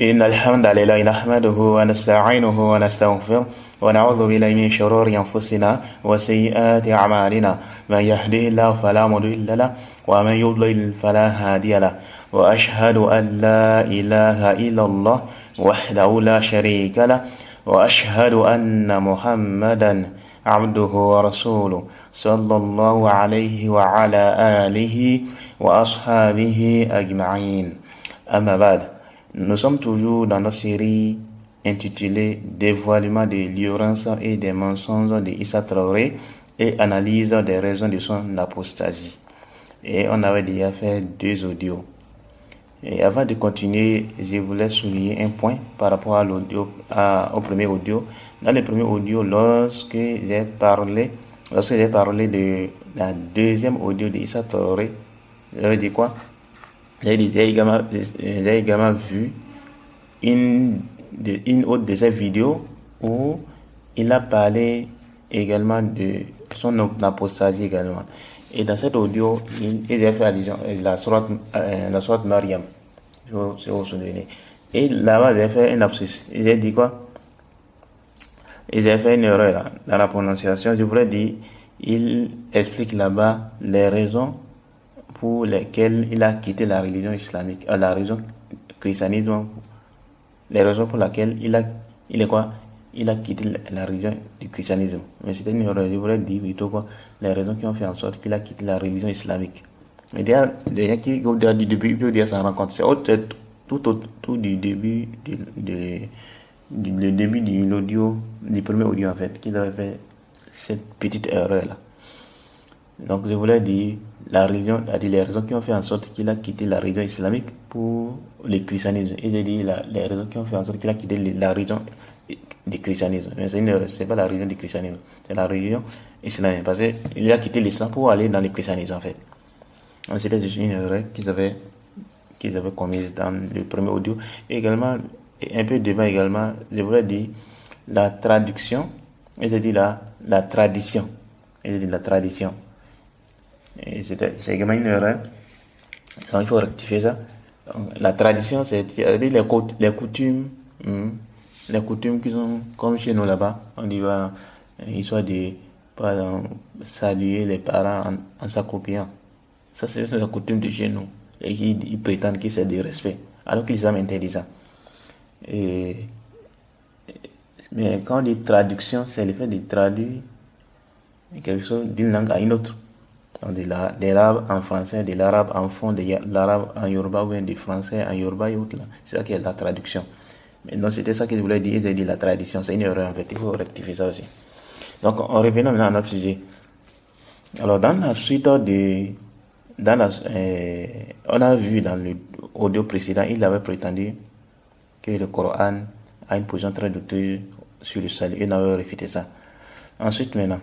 إن الحمد لله نحمده ونستعينه ونستغفره ونعوذ بالله من شرور أنفسنا وسيئات أعمالنا من يهده الله فلا مضل له ومن يضلل فلا هادي له وأشهد أن لا إله إلا الله وحده لا شريك له وأشهد أن محمدا عبده ورسوله صلى الله عليه وعلى آله وأصحابه أجمعين أما بعد. Nous sommes toujours dans notre série intitulée Dévoilement de l'ignorance et des mensonges de Issa Traoré et analyse des raisons de son apostasie. Et on avait déjà fait 2 audios. Et avant de continuer, je voulais souligner un point par rapport à l'audio, au premier audio. Dans le premier audio, lorsque j'ai parlé de la deuxième audio de Issa Traoré, j'avais dit quoi? J'ai également vu une autre de ces vidéos où il a parlé également de son apostasie également. Et dans cet audio, il a fait allusion à la sourate Mariam, si vous vous souvenez. Et là-bas, il a fait un lapsus. Il a dit quoi? Il a fait une erreur là, dans la prononciation. Je voulais dire, il explique là-bas les raisons pour lesquelles il a quitté la religion islamique, la religion christianisme, les raisons pour lesquelles il a quitté la religion du christianisme. Mais c'était une erreur, je voulais dire plutôt quoi, les raisons qui ont fait en sorte qu'il a quitté la religion islamique. Mais déjà, qui du début, il peut dire ça rencontre. C'est tout du début, le début de l'audio, du premier audio en fait, qu'il avait fait cette petite erreur là. Donc je voulais dire les raisons qui ont fait en sorte qu'il a quitté la religion islamique pour le christianisme. Et j'ai dit les raisons qui ont fait en sorte qu'il a quitté la religion du christianisme. Mais c'est pas la religion du christianisme, c'est la religion islamique. Parce qu'il a quitté l'islam pour aller dans le christianisme en fait. Donc c'était juste une erreur qu'ils avaient commise dans le premier audio. Et également, un peu devant également, je voulais dire la traduction. Et j'ai dit la tradition. Et j'ai dit la tradition. C'est également une erreur. Donc il faut rectifier ça. Donc, la tradition, c'est-à-dire les coutumes qui sont comme chez nous là-bas. On y va, histoire de par exemple, saluer les parents en s'accroupillant. Ça, c'est la coutume de chez nous. Et ils prétendent que c'est du respect. Alors que l'islam interdit ça. Mais quand on dit traduction, c'est le fait de traduire quelque chose d'une langue à une autre. De l'arabe en français, de l'arabe en fond, de l'arabe en yoruba ou bien du français en yoruba et autres. C'est ça qui est la traduction. Mais donc c'était ça que je voulais dire, j'ai dit la tradition, c'est une erreur en fait, il faut rectifier ça aussi. Donc on revient maintenant à notre sujet. Alors dans la suite on a vu dans l'audio précédent, il avait prétendu que le Coran a une position très douteuse sur le salut, il avait réfuté ça. Ensuite maintenant,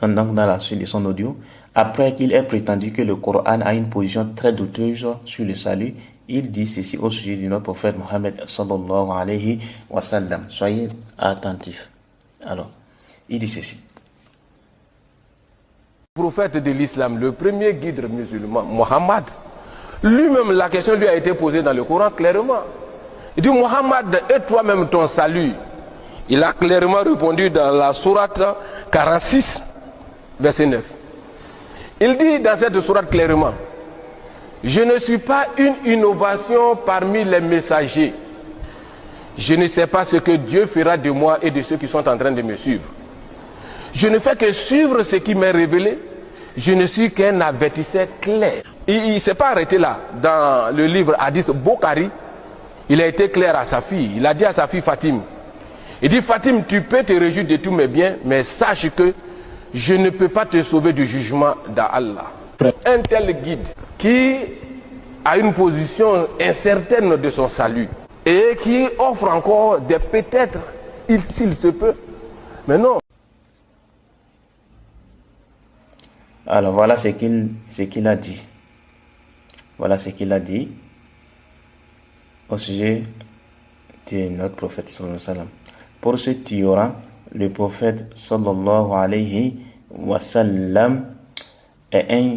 donc dans la suite de son audio, après qu'il ait prétendu que le Coran a une position très douteuse sur le salut, il dit ceci au sujet de notre prophète Mohammed sallallahu alayhi wa sallam. Soyez attentifs. Alors, il dit ceci. Le prophète de l'islam, le premier guide musulman, Mohammed, lui-même, la question lui a été posée dans le Coran clairement. Il dit, Mohammed, et toi-même ton salut? Il a clairement répondu dans la sourate 46, verset 9. Il dit dans cette sourate clairement, je ne suis pas une innovation parmi les messagers. Je ne sais pas ce que Dieu fera de moi et de ceux qui sont en train de me suivre. Je ne fais que suivre ce qui m'est révélé. Je ne suis qu'un avertisseur clair. Il ne s'est pas arrêté là. Dans le livre Hadith Bukhari, il a été clair à sa fille. Il a dit à sa fille Fatim, il dit, Fatim, tu peux te réjouir de tous mes biens, mais sache que je ne peux pas te sauver du jugement d'Allah. Un tel guide qui a une position incertaine de son salut et qui offre encore des peut-être, s'il se peut, mais non. Alors voilà ce qu'il a dit. Voilà ce qu'il a dit au sujet de notre prophète sallallahu alayhi wa sallam. Pour ce qui aura, le prophète sallallahu alayhi wa sallam est un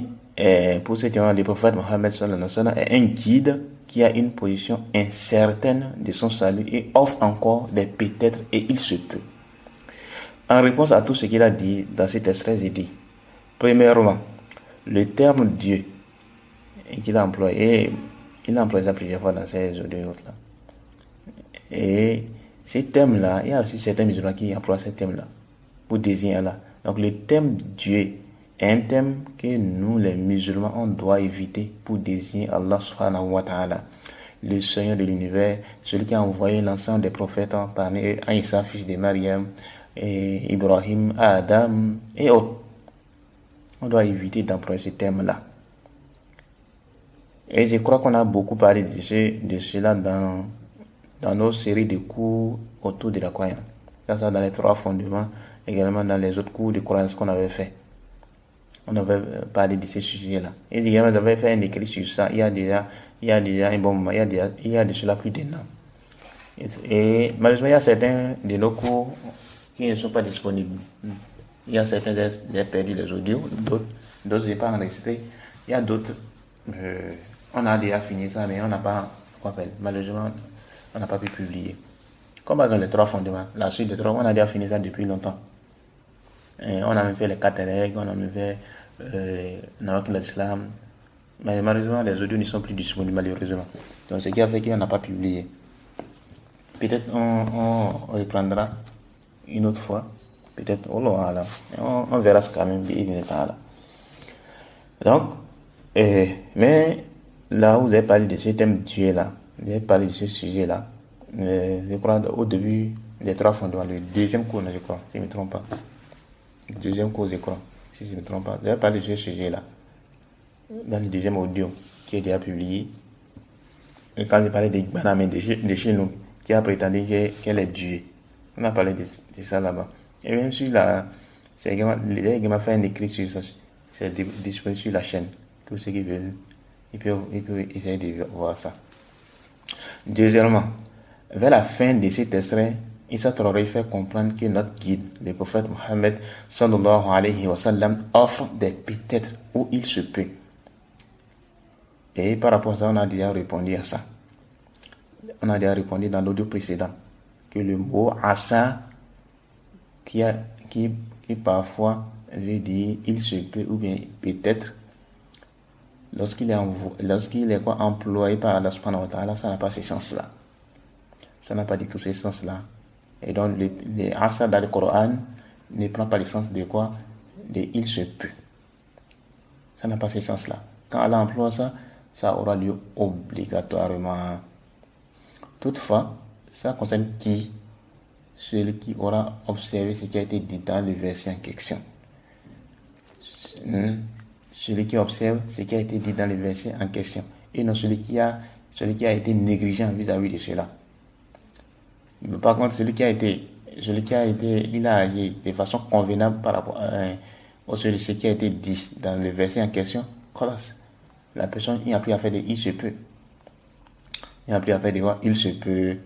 pour ceux qui ont le prophète Mohammed sallallahu alayhi wa sallam est un guide qui a une position incertaine de son salut et offre encore des peut-être et il se peut. En réponse à tout ce qu'il a dit dans cet extrait, il dit, premièrement, le terme Dieu qu'il a employé, il a employé ça plusieurs fois dans ces audios là. Et ces termes-là, il y a aussi certains musulmans qui emploient ces termes-là pour désigner Allah. Donc le terme Dieu est un terme que nous, les musulmans, on doit éviter pour désigner Allah subhanahu wa ta'ala, le Seigneur de l'univers, celui qui a envoyé l'ensemble des prophètes parmi eux, Isa, fils de Mariam, et Ibrahim, Adam et autres. On doit éviter d'employer ce terme-là. Et je crois qu'on a beaucoup parlé de cela dans nos séries de cours autour de la croyance. Ça, dans les 3 fondements, également dans les autres cours de croyance qu'on avait fait. On avait parlé de ces sujets-là. Et également, j'avais fait un écrit sur ça. Il y a déjà un bon moment. Il y a de cela plus d'un an. Et malheureusement, il y a certains de nos cours qui ne sont pas disponibles. Il y a certains qui ont perdu les audios, d'autres n'ont pas enregistré. Il y a d'autres, on a déjà fini ça, mais on n'a pas, malheureusement, on n'a pas pu publier. Comme par exemple les 3 fondements, la suite des 3, on a déjà fini ça depuis longtemps. Et on a même fait les 4 règles, on a même fait Nawak l'Islam. Mais malheureusement, les audios ne sont plus disponibles, malheureusement. Donc, ce qui a fait qu'on n'a pas publié. Peut-être on reprendra une autre fois. Peut-être, on verra ce quand même, il est là. Donc, mais là où vous avez parlé de ce thème Dieu là, vous avez parlé de ce sujet là, je crois au début des 3 fondements, le 2e cours, je crois, si je ne me trompe pas. Le 2e cours, je crois, si je ne me trompe pas. Vous avez parlé de ce sujet là, dans le 2e audio qui est déjà publié. Et quand j'ai parlé des Banamé de chez nous, qui a prétendu qu'elle est Dieu, on a parlé de ça là-bas. Et même sur c'est également fait un écrit sur ça. C'est disponible sur la chaîne. Tous ceux qui veulent, ils peuvent essayer de voir ça. Deuxièmement, vers la fin de cet extrait, Issa Traoré fait comprendre que notre guide, le prophète Mohammed sallallahu alayhi wa sallam, offre des peut-être où il se peut. Et par rapport à ça, on a déjà répondu à ça. On a déjà répondu dans l'audio précédent que le mot asa qui parfois veut dire il se peut ou bien peut-être, lorsqu'il est employé par Allah subhanahu wa ta'ala, ça n'a pas ce sens-là. Ça n'a pas du tout ce sens-là. Et donc les asa dans le Coran ne prend pas le sens de quoi? De il se peut. Ça n'a pas ce sens-là. Quand Allah emploie ça, ça aura lieu obligatoirement. Toutefois, ça concerne qui? Celui qui aura observé ce qui a été dit dans le verset en question. Celui qui observe ce qui a été dit dans le verset en question. Et non celui qui a été négligent vis-à-vis de cela. Mais par contre, celui qui a été, il a agi de façon convenable par rapport à ce qui a été dit dans le verset en question. La personne, il n'a plus à faire de il se peut. Il n'a plus à faire de quoi? Il se peut.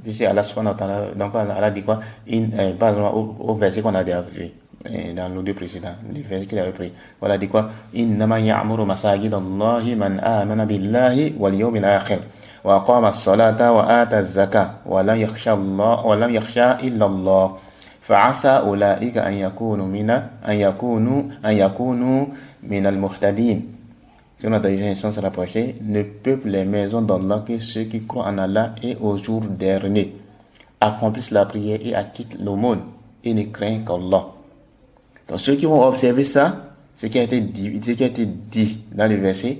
Puis Allah subhanahu wa ta'ala, donc Allah dit quoi? Par exemple, au verset qu'on a déjà vu dans l'audio précédent, le verset qu'il avait pris, voilà, dit quoi? Innama ya'muru masajid Allahi man amana billahi wal yawmil akhir wa aqama as-salata wa ata az-zakah wa lam yakhsha illa Allah fa'asa ulaika an yakunu min al-muhtadin. Si on a déjà un sens rapproché, ne peuple les maisons d'Allah que ceux qui croient en Allah et au jour dernier, accomplissent la prière et acquittent l'aumône et ne craignent qu'Allah. Donc ceux qui vont observer ça, ce qui a été dit dans le verset,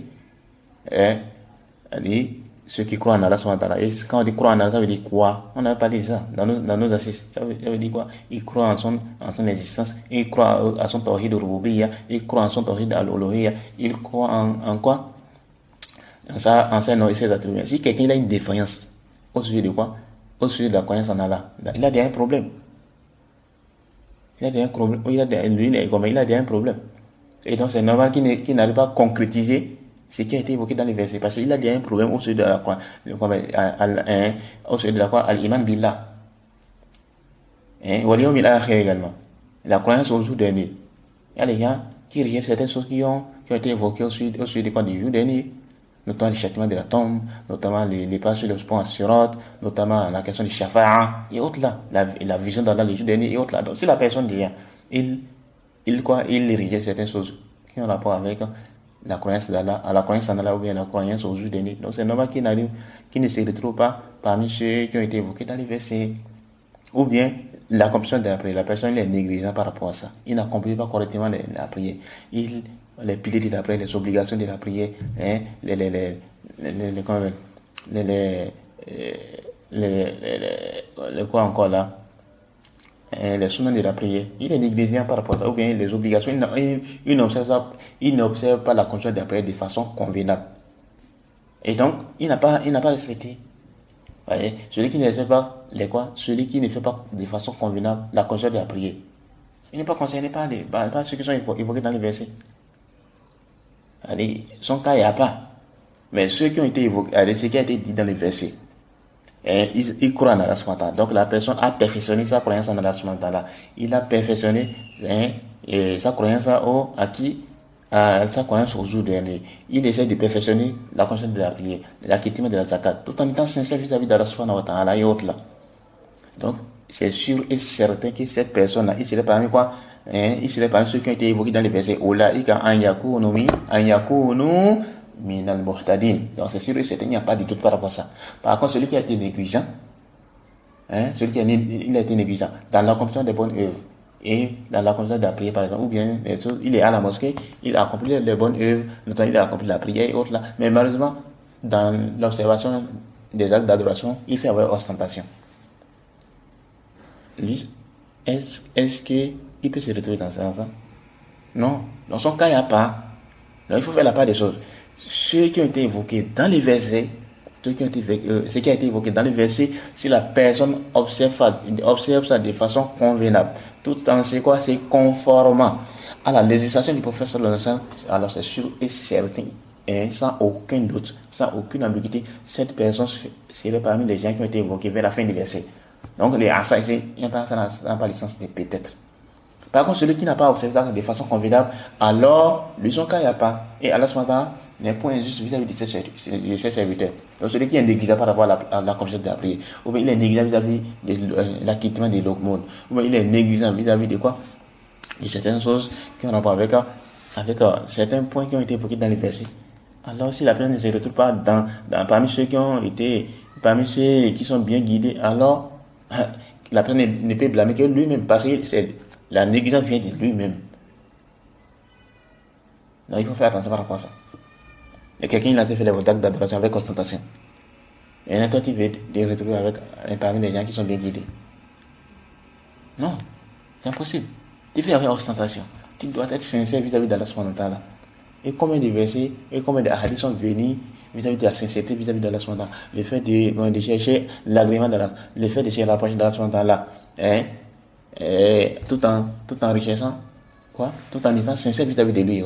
ceux qui croient en Allah, et quand on dit croire en Allah, ça veut dire quoi? On n'a pas dit ça dans nos assises. Ça veut dire quoi? Ils croient en son existence, ils croient à son tawhid al-rububiyya, ils croient en son tawhid al-uluhiyya, ils croient en quoi? En ses noms et ses attributs. Si quelqu'un a une défaillance au sujet de quoi? Au sujet de la croyance en Allah, il a déjà un problème. Il a déjà un problème. Et donc c'est normal qu'il n'arrive pas à concrétiser ce qui a été évoqué dans les versets, parce qu'il a déjà un problème au sujet de la croix, au sujet de la croix, al-iman billah, wal yawmil akhir également, la croyance au jour dernier. Il y a des gens, qui rejette certaines choses qui ont été évoquées au sujet du jour dernier, notamment le châtiment de la tombe, notamment les pas sur le pont à Sirat, notamment la question du shafa'a et autres là, la vision d'Allah le jour dernier et autres là. Donc si la personne dit, il rejette certaines choses qui ont rapport avec la croyance d'Allah, à la croyance en Allah ou bien la croyance au jour dernier. Donc c'est normal qu'il ne se retrouve pas parmi ceux qui ont été évoqués dans les versets. Ou bien l'accomplissement de la prière, la personne est négligente par rapport à ça. Il n'accomplit pas correctement la prière. Les piliers de la prière, les obligations de la prière, quoi encore là, les sunnahs de la prière, il est négligent par rapport à ça, ou bien les obligations, il n'observe pas la conscience de la prière de façon convenable. Et donc, il n'a pas respecté. Voyez, celui qui ne fait pas celui qui ne fait pas de façon convenable la conscience de la prière, il n'est pas concerné par ceux qui sont évoqués dans les versets. Allez, son cas, il n'y a pas. Mais ceux qui ont été évoqués, ce qui a été dit dans les versets, ils croient en Allah subhanahu wa ta'ala. Donc la personne a perfectionné sa croyance en Allah subhanahu wa ta'ala. Il a perfectionné sa croyance sa croyance au jour dernier. Il essaie de perfectionner la conscience de la prière, l'acquittement de la zakat, tout en étant sincère vis-à-vis d'Allah subhanahu wa ta'ala et autres là. Donc c'est sûr et certain que cette personne-là, il serait parmi quoi? Il serait parmi ceux qui ont été évoqués dans les versets. Olaïka an yakunu minal muhtadin. Donc c'est sûr et certain, il n'y a pas de doute par rapport à ça. Par contre, celui qui a été négligent, il a été négligent dans l'accomplissement des bonnes œuvres et dans l'accomplissement de la prière par exemple, ou bien il est à la mosquée, il a accompli les bonnes œuvres, notamment il a accompli la prière et autres là, mais malheureusement dans l'observation des actes d'adoration, il fait avoir ostentation. Lui, est-ce qu'il peut se retrouver dans ça? Non, dans son cas il n'y a pas. Donc il faut faire la part des choses. Ceux qui ont été évoqués dans les versets, ce qui a été évoqué dans les versets, si la personne observe ça de façon convenable, tout en se conformant à la législation du prophète sallallahu alayhi wa sallam, alors c'est sûr et certain, sans aucun doute, sans aucune ambiguïté, cette personne serait parmi les gens qui ont été évoqués vers la fin du verset. Donc les asa ici, ça n'a pas le sens de peut-être. Par contre, celui qui n'a pas observé ça de façon convenable, alors lui son cas il n'y a pas. Et Allah subhanahu wa ta'ala n'est point injuste vis-à-vis de ses serviteurs. Donc celui qui est négligent par rapport à la conscience de la prière, ou bien il est négligent vis-à-vis de l'acquittement de l'aumône, ou bien il est négligent vis-à-vis de quoi? De certaines choses qui ont rapport avec certains points qui ont été évoqués dans les versets. Alors si la personne ne se retrouve pas parmi ceux qui sont bien guidés, alors la personne ne peut blâmer que lui-même, parce que la négligence vient de lui-même. Donc il faut faire attention par rapport à ça. Et quelqu'un il a fait les actes d'adoration avec ostentation. Et toi tu veux te retrouver parmi les gens qui sont bien guidés. Non, c'est impossible. Tu fais avec ostentation. Tu dois être sincère vis-à-vis d'Allah subhanahu wa ta'ala. Et combien de versets et combien de hadiths sont venus vis-à-vis de la sincérité vis-à-vis d'Allah subhanahu wa ta'ala. Le fait de chercher l'agrément d'Allah, le fait de chercher l'approche d'Allah subhanahu wa ta'ala, tout en recherchant tout en étant sincère vis-à-vis de lui.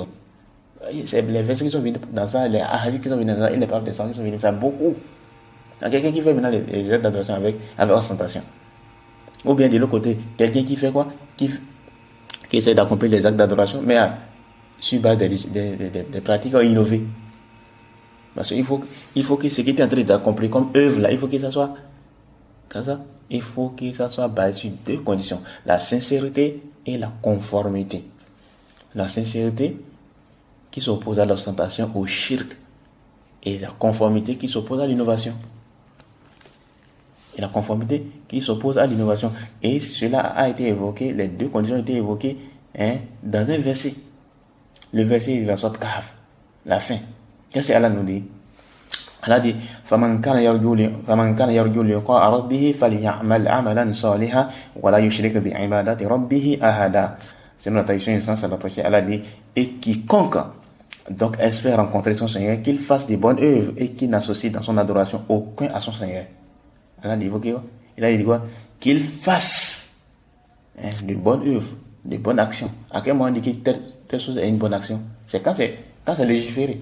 C'est les versets qui sont venus dans ça, les hadiths qui sont venus dans ça, et les paroles des saints qui sont venus dans ça, beaucoup. Donc, quelqu'un qui fait maintenant les actes d'adoration avec ostentation. Ou bien de l'autre côté, quelqu'un qui fait quoi? Qui essaie d'accomplir les actes d'adoration, mais sur base des pratiques innovées. Parce qu'il faut que ce qui est en train d'accomplir comme œuvre là, il faut que ça soit basé sur deux conditions: la sincérité et la conformité. La sincérité qui s'oppose à l'ostentation, au shirk, et la conformité qui s'oppose à l'innovation. Et la conformité qui s'oppose à l'innovation. Et cela a été évoqué, les deux conditions ont été évoquées dans un verset. Le verset de la sorte Kahf, la fin. Qu'est-ce que Allah nous dit? Allah dit فَمَنْ كَانَ يَرْجُو لِقَاءَ رَبِّهِ فَلْيَعْمَلْ عَمَلًا صَالِحًا وَلَا يُشْرِكْ بِعِبَادَةِ رَبِّهِ أَحَدًا. C'est une traduction sens à l'approche. Allah dit, et quiconque donc espère rencontrer son Seigneur, qu'il fasse des bonnes œuvres et qu'il n'associe dans son adoration aucun à son Seigneur. Allah dit, il a dit quoi? Qu'il fasse de bonnes œuvres, de bonnes actions. À quel moment on dit que telle chose est une bonne action? C'est quand c'est légiféré.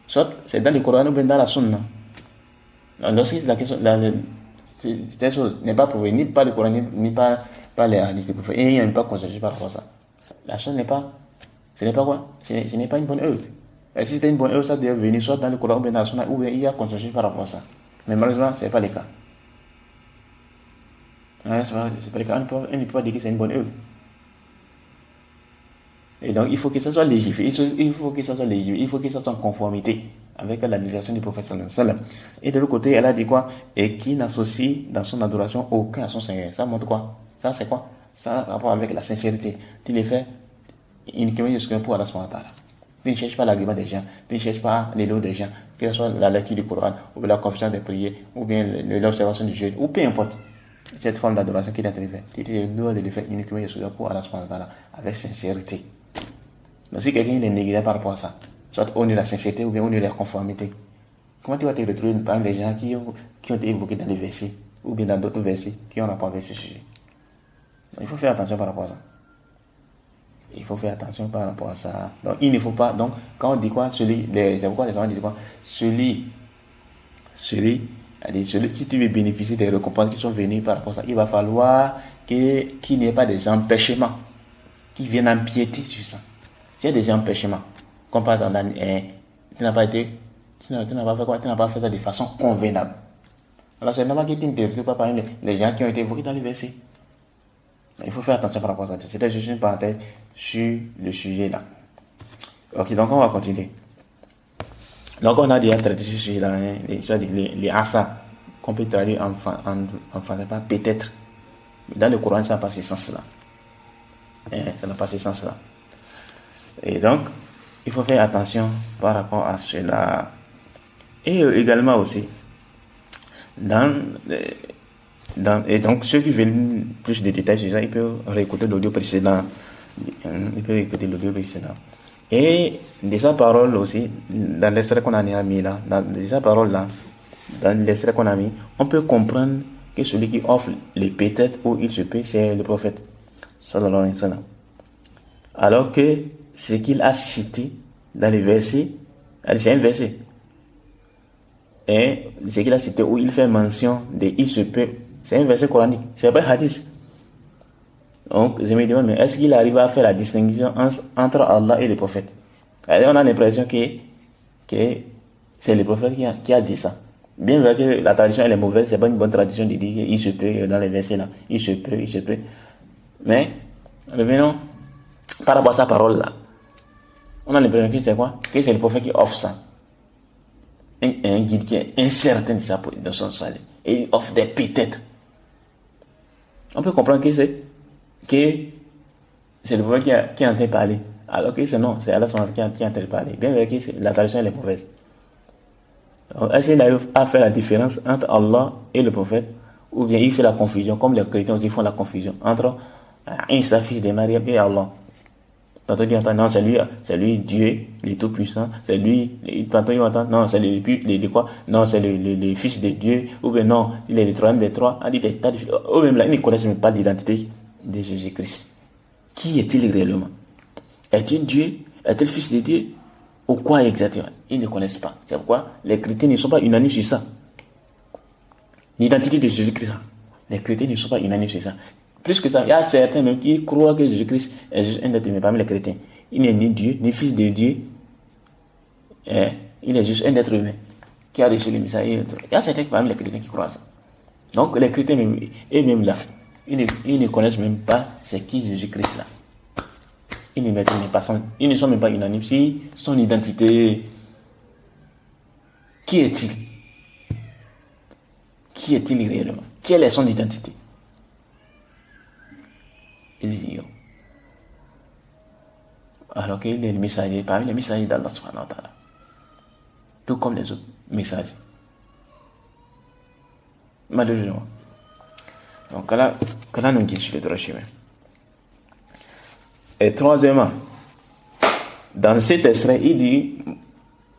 Soit c'est dans le Coran ou bien dans la Sunna. Lorsque la question, cette chose n'est pas prouvée ni par le Coran ni par les hadiths. Et il n'y a pas constaté par rapport à ça. La chose n'est pas Ce n'est pas quoi? Ce n'est pas une bonne œuvre. Et si c'était une bonne œuvre, ça devait venir soit dans le Coran ou bien dans la Sunna, ou bien il y a consensus par rapport à ça. Mais malheureusement, ce n'est pas le cas. C'est pas le cas. On ne peut pas dire que c'est une bonne œuvre. Et donc, il faut que ça soit légiféré. Il faut que ça soit légiféré. Il faut que ça soit en conformité avec la législation du prophète sallallahu alayhi wa sallam. Et de l'autre côté, elle a dit quoi? Et qui n'associe dans son adoration aucun à son Seigneur. Ça montre quoi? Ça, c'est quoi? Ça a rapport avec la sincérité. Tu les fais uniquement jusqu'à pour Allah subhanahu wa ta'ala. Tu ne cherches pas l'agrément des gens. Tu ne cherches pas l'éloge des gens. Que ce soit la lecture du Coran, ou bien la confession des prières, ou bien l'observation du jeûne, ou peu importe. Cette forme d'adoration qu'il a été faite. Tu dois le faire uniquement jusqu'à pour Allah subhanahu wa ta'ala. Avec sincérité. Donc si quelqu'un est négligé par rapport à ça, soit on est la sincérité ou bien on est la conformité, comment tu vas te retrouver parmi les gens qui ont été évoqués dans les versets ou bien dans d'autres versets qui ont rapport avec ce sujet? Donc, il faut faire attention par rapport à ça. Il faut faire attention par rapport à ça. Donc il ne faut pas, donc quand on dit quoi, c'est pourquoi les gens disent quoi, celui si tu veux bénéficier des récompenses qui sont venues par rapport à ça, il va falloir qu'il n'y ait pas des empêchements qui viennent empiéter sur ça. S'il y a des empêchements, comme par exemple, tu n'as pas fait ça de façon convenable. Alors c'est normal que tu ne te retrouves pas parmi les gens qui ont été évoqués dans les versets. Il faut faire attention par rapport à ça. C'était juste une parenthèse sur le sujet là. Ok, donc on va continuer. Donc on a déjà traité ce sujet là, les asa, qu'on peut traduire en français pas peut-être. Dans le Coran, ça n'a pas ce sens là. Ça n'a pas ce sens là. Et donc, il faut faire attention par rapport à cela. Et également aussi, et donc, ceux qui veulent plus de détails sur ça, ils peuvent réécouter l'audio précédent. Et de sa parole aussi, dans l'extrait qu'on a mis là, de sa parole là, dans l'extrait qu'on a mis, on peut comprendre que celui qui offre les peut-être où il se peut, c'est le prophète. Sallallahu alayhi wa sallam. Alors que ce qu'il a cité dans les versets, c'est un verset. Et ce qu'il a cité où il fait mention de il se peut, c'est un verset coranique, c'est pas un hadith. Donc je me demande, mais est-ce qu'il arrive à faire la distinction entre Allah et le prophète? Alors, on a l'impression que c'est le prophète qui a dit ça. Bien vrai que la tradition elle est mauvaise, c'est pas une bonne tradition de dire il se peut dans les versets là, il se peut. Mais revenons par rapport à sa parole là. On a l'impression que c'est quoi? Que c'est le prophète qui offre ça. Un guide qui est incertain de son salut. Et il offre des peut-être. On peut comprendre que c'est le prophète qui est en train de parler. Alors que c'est non, c'est Allah qui est en train de parler. Bien vrai que la tradition elle est mauvaise. Donc, est-ce qu'il arrive à faire la différence entre Allah et le prophète? Ou bien il fait la confusion, comme les chrétiens aussi font la confusion, entre Isa, fils de Marie, et Allah. Tantôt ils entendent, non, c'est lui Dieu, il est tout puissant, c'est lui, tantôt ils entendent, non, c'est le quoi, non, c'est le fils de Dieu, ou bien non, il est le troisième des trois, ou même là, ils ne connaissent même pas l'identité de Jésus-Christ. Qui est-il réellement? Est-il Dieu? Est-il fils de Dieu? Ou quoi exactement? Ils ne connaissent pas. C'est pourquoi les chrétiens ne sont pas unanimes sur ça. L'identité de Jésus-Christ, les chrétiens ne sont pas unanimes sur ça. Plus que ça, il y a certains même qui croient que Jésus-Christ est juste un être humain parmi les chrétiens. Il n'est ni Dieu, ni fils de Dieu. Il est juste un être humain qui a reçu le message. Il y a certains parmi les chrétiens qui croient ça. Donc les chrétiens, même là, ils ne connaissent même pas c'est qui Jésus-Christ là. Ils ne sont même pas unanimes sur son identité. Qui est-il? Qui est-il réellement? Quelle est son identité? Ils ignorent. Alors qu'il est le messager, parmi les messagers d'Allah subhanahu wa ta'ala. Tout comme les autres messagers. Malheureusement. Donc là nous guide sur le droit chemin. Et troisièmement, dans cet extrait, il dit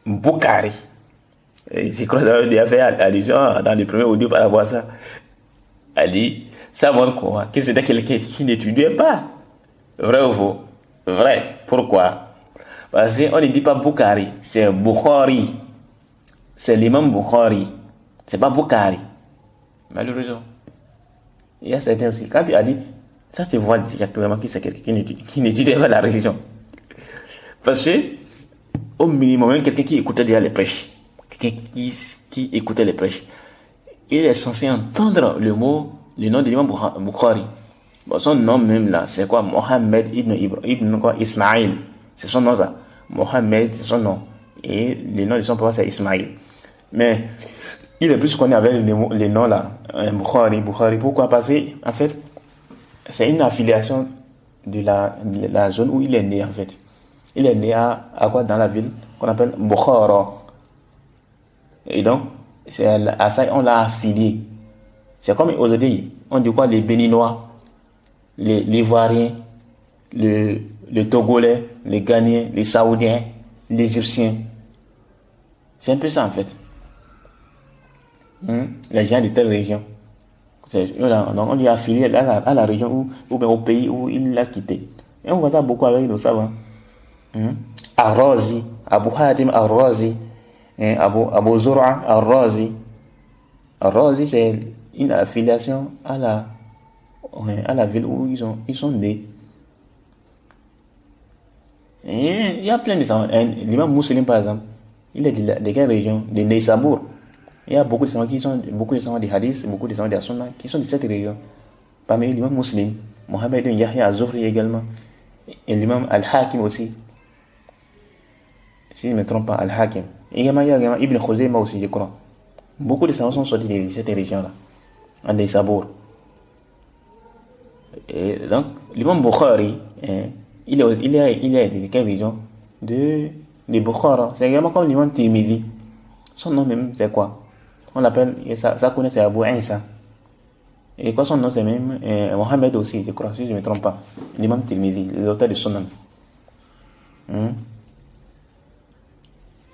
Bukhari. Et je crois que j'avais déjà fait allusion dans le premier audio par rapport à ça. Elle dit, ça montre quoi? Que c'était quelqu'un qui n'étudiait pas. Vrai ou faux? Vrai. Pourquoi? Parce qu'on ne dit pas Bukhari, c'est Bukhari. C'est l'imam Bukhari. C'est pas Bukhari. Malheureusement. Il y a certains aussi. Quand tu as dit, ça se voit directement que c'est quelqu'un qui n'étudie pas la religion. Parce que, au minimum, même quelqu'un qui écoutait déjà les prêches, quelqu'un qui écoutait les prêches, il est censé entendre le nom de l'imam Bukhari. Bon, son nom même là, c'est quoi? Mohammed ibn Ismaïl. C'est son nom ça. Mohammed, c'est son nom. Et le nom de son papa, c'est Ismaïl. Mais, il est plus connu avec les noms là. Bukhari. Pourquoi? Parce que, en fait, c'est une affiliation de la zone où il est né, en fait. Il est né à quoi? Dans la ville qu'on appelle Bukhara. Et donc, c'est à ça on l'a affilié. C'est comme aujourd'hui, on dit quoi? Les Béninois, les Ivoiriens, les Togolais, les Ghanéens, les Saoudiens, les Égyptiens. C'est un peu ça en fait. Les gens de telle région. Donc on est affilié à la région ou bien au pays où il l'a quitté. Et on voit ça beaucoup avec nos savants. Ar-Razi, Abu Hatim Ar-Razi, Abu Zur'a Ar-Razi. Ar-Razi, c'est une affiliation à la ville où ils sont nés. Et il y a plein de savants. L'imam Muslim, par exemple, il est de quelle région? De Neysabur. Il y a beaucoup de savants des hadiths, beaucoup de savants des sunnah qui sont de cette région. Parmi l'imam Muslim, Mohamed ibn Yahya az-Zuhri également, et l'imam Al-Hakim aussi. Si je ne me trompe pas, Al-Hakim. Et également, il y a également Ibn Khuzaymah aussi, je crois. Beaucoup de savants sont sortis de cette région-là, en Neysabur. Et donc, l'imam Bukhari, il est de quelle région? De Bukhara. C'est également comme l'imam Tirmidhi. Son nom même, c'est quoi? On l'appelle, ça connaît, c'est Abu Isa. Et quoi son nom, c'est même Mohamed aussi, je crois, si je ne me trompe pas. L'imam Tirmidhi, l'auteur de Sunan.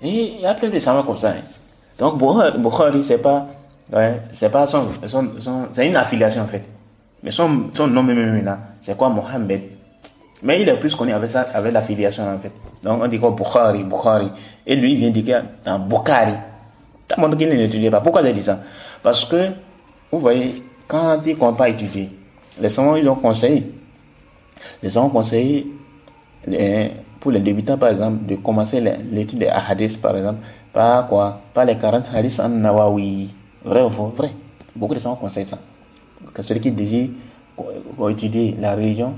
Et il y a plein de savants comme ça. Donc, Bukhari, c'est pas c'est une affiliation en fait. Mais son nom même là, c'est quoi? Mohamed. Mais il est plus connu avec ça, avec l'affiliation en fait. Donc on dit quoi? Bukhari. Et lui il vient dire dans Bukhari. Ça montre qu'il n'étudie pas. Pourquoi j'ai dit ça? Parce que, vous voyez, quand ils ne comptent pas étudier, les savants ils ont conseillé. Les savants conseillé pour les débutants par exemple de commencer l'étude des hadiths par exemple par quoi? Par les 40 hadiths en Nawawi. Vrai ou faux? Vrai. Beaucoup de savants conseillent ça. Que celui qui désire étudier la religion,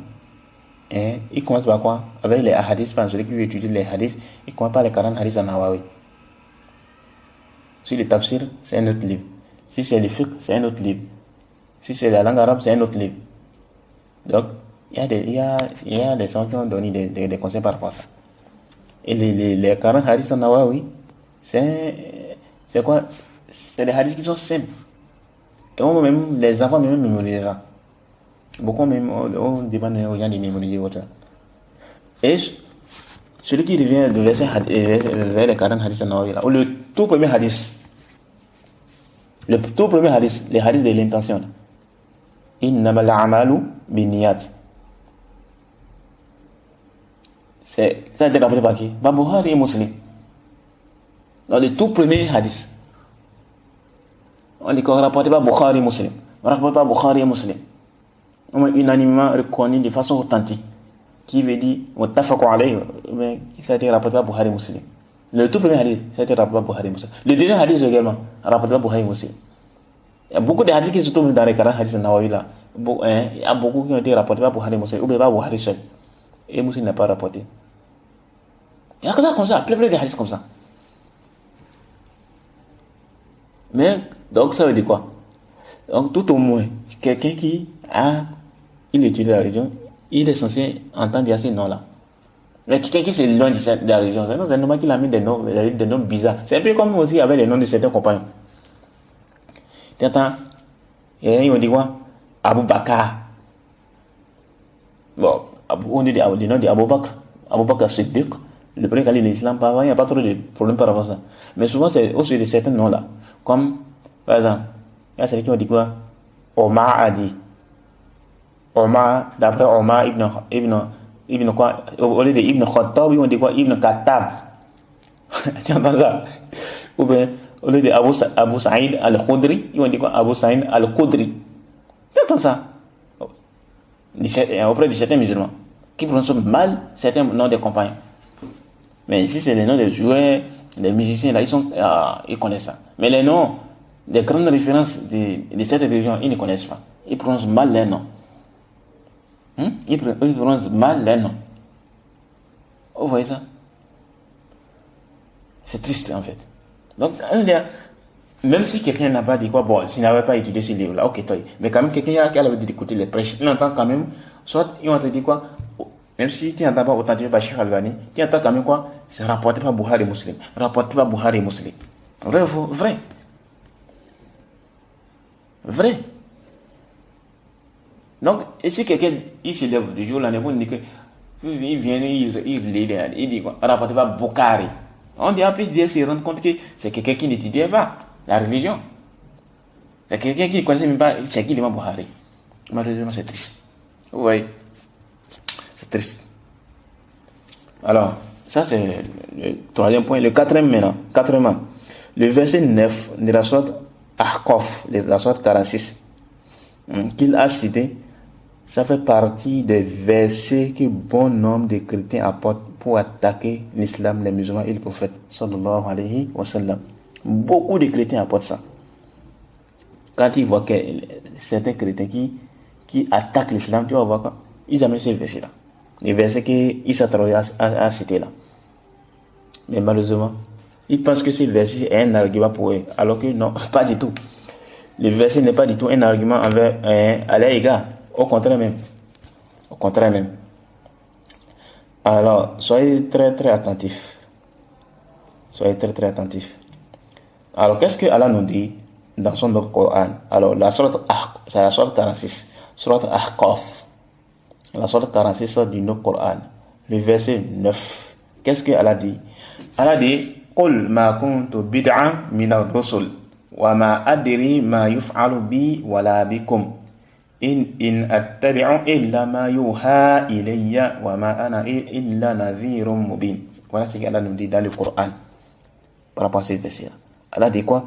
il commence par quoi? Avec les hadiths, par celui qui veut étudier les hadiths, il commence par les 40 hadiths en Nawawi. Si le tafsir, c'est un autre livre. Si c'est le fiqh, c'est un autre livre. Si c'est la langue arabe, c'est un autre livre. Donc, il y a des gens qui ont donné des conseils par rapport à ça. Et les 40 hadiths en Nawawi, c'est quoi? C'est des hadiths qui sont simples. Et on même, les enfants même mémoriser ça. Beaucoup même, on demande aux gens de mémoriser autre. Et celui qui revient de verset vers les 40 hadiths en Nawawi, là, ou le tout premier hadith, les hadiths de l'intention. Innamal a'malu binniyat. Ça a été rapporté par qui? Par Bukhari et Muslim. Dans le tout premier hadith. On dit qu'on rapporte par Bukhari et Muslim. On rapporte par Bukhari et Muslim. On est unanimement reconnu de façon authentique. Qui veut dire, muttafaq alayhi, mais ça a été rapporté par Bukhari et Muslim. Le tout premier hadith, ça a été rapporté par Bukhari et Muslim. Le deuxième hadith également, rapporté par Bukhari et Muslim. Il y a beaucoup de hadiths qui se trouvent dans les 40 hadiths de Nawawi là. Il y a beaucoup qui ont été rapportés par Bukhari et Muslim, ou bien par Bukhari seul. Et Muslim n'a pas rapporté. Il y a que ça comme ça, plein de hadiths comme ça. Mais, donc ça veut dire quoi? Donc tout au moins, quelqu'un il étudie la religion, il est censé entendre ces noms-là. Mais quelqu'un qui s'est loin de la religion, c'est normal qu'il a mis des noms bizarres. C'est un peu comme aussi avec les noms de certains compagnons. T'entends? Et ils ont dit quoi? Abu Bakr. Bon, on dit le nom d'Abu Bakr. Abu Bakr Siddiq. Le premier calife de l'islam, il n'y a pas trop de problème par rapport à ça. Mais souvent, c'est aussi de certains noms-là. Comme, par exemple, il y a celui qui ont dit quoi? Omar a dit. Omar, d'après Omar Ibn quoi? Au lieu de Ibn Khattab, ils ont dit quoi? Ibn Khattab. Tu entends ça? Ou bien, au lieu de Abu Sa'id al-Khudri, ils ont dit quoi? Abu Sa'id al-Khudri. Tu entends ça? Auprès de certains musulmans qui prononcent mal certains noms des compagnons. Mais ici, c'est les noms des joueurs, des musiciens, là, ils connaissent ça. Mais les noms des grandes références de cette religion, ils ne connaissent pas. Ils prononcent mal les noms. Ils prononcent mal les noms. Vous voyez ça? C'est triste, en fait. Donc, même si quelqu'un n'a pas dit quoi, bon, s'il n'avait pas étudié ce livre-là, ok, toi. Mais quand même, quelqu'un qui a l'habitude d'écouter les prêches, il entend quand même, soit ils vont te dire quoi, même si tu n'entends pas authentifié par Cheikh Albani, tu entends quand même quoi, c'est rapporté par Bukhari Muslim. Rapporté par Bukhari Muslim. Vrai ou faux? Vrai. Vrai. Donc, et si quelqu'un, il se lève du jour, l'année, il dit que, il vient, il dit quoi, rapporté par Bukhari. On dit en plus de se rendre compte que c'est quelqu'un qui n'étudiait pas la religion. C'est quelqu'un qui ne connaissait même pas c'est qui l'imam Bukhari. Malheureusement, c'est triste. Vous voyez? C'est triste. Alors, ça c'est le troisième point. Le quatrième maintenant. Quatrièmement, le verset 9 de la sourate Ahqaf, de la sourate 46, qu'il a cité, ça fait partie des versets que bon nombre de chrétiens apportent pour attaquer l'islam, les musulmans et le prophète sallallahu alayhi wa sallam. Beaucoup de chrétiens apportent ça. Quand ils voient que certains chrétiens qui attaquent l'islam, tu vas voir quoi? Ils amènent ces versets-là. Les versets qu'Issa Traoré a cités là. Mais malheureusement, ils pensent que ces versets est un argument pour eux. Alors que non, pas du tout. Le verset n'est pas du tout un argument à leur égard. Au contraire même. Au contraire même. Alors, soyez très très attentifs. Soyez très très attentifs. Alors, qu'est-ce que Allah nous dit dans son Coran? Alors, c'est la sourate 46, sourate Ahqaf. La sourate 46 sort du Coran. Le verset 9. Qu'est-ce que Allah dit? Allah dit, قُلْ مَا كُنْتُ بِدْعًا مِنَ الرُّسُلِ وَمَا أَدْرِي مَا يُفْعَلُ بِي وَلَا بِكُمْ إن أتبع إلا ما يوحى إلي وما أنا إلا نذير مبين. Voilà ce qu'Allah nous dit dans le Coran par rapport à ces versets. Allah dit quoi?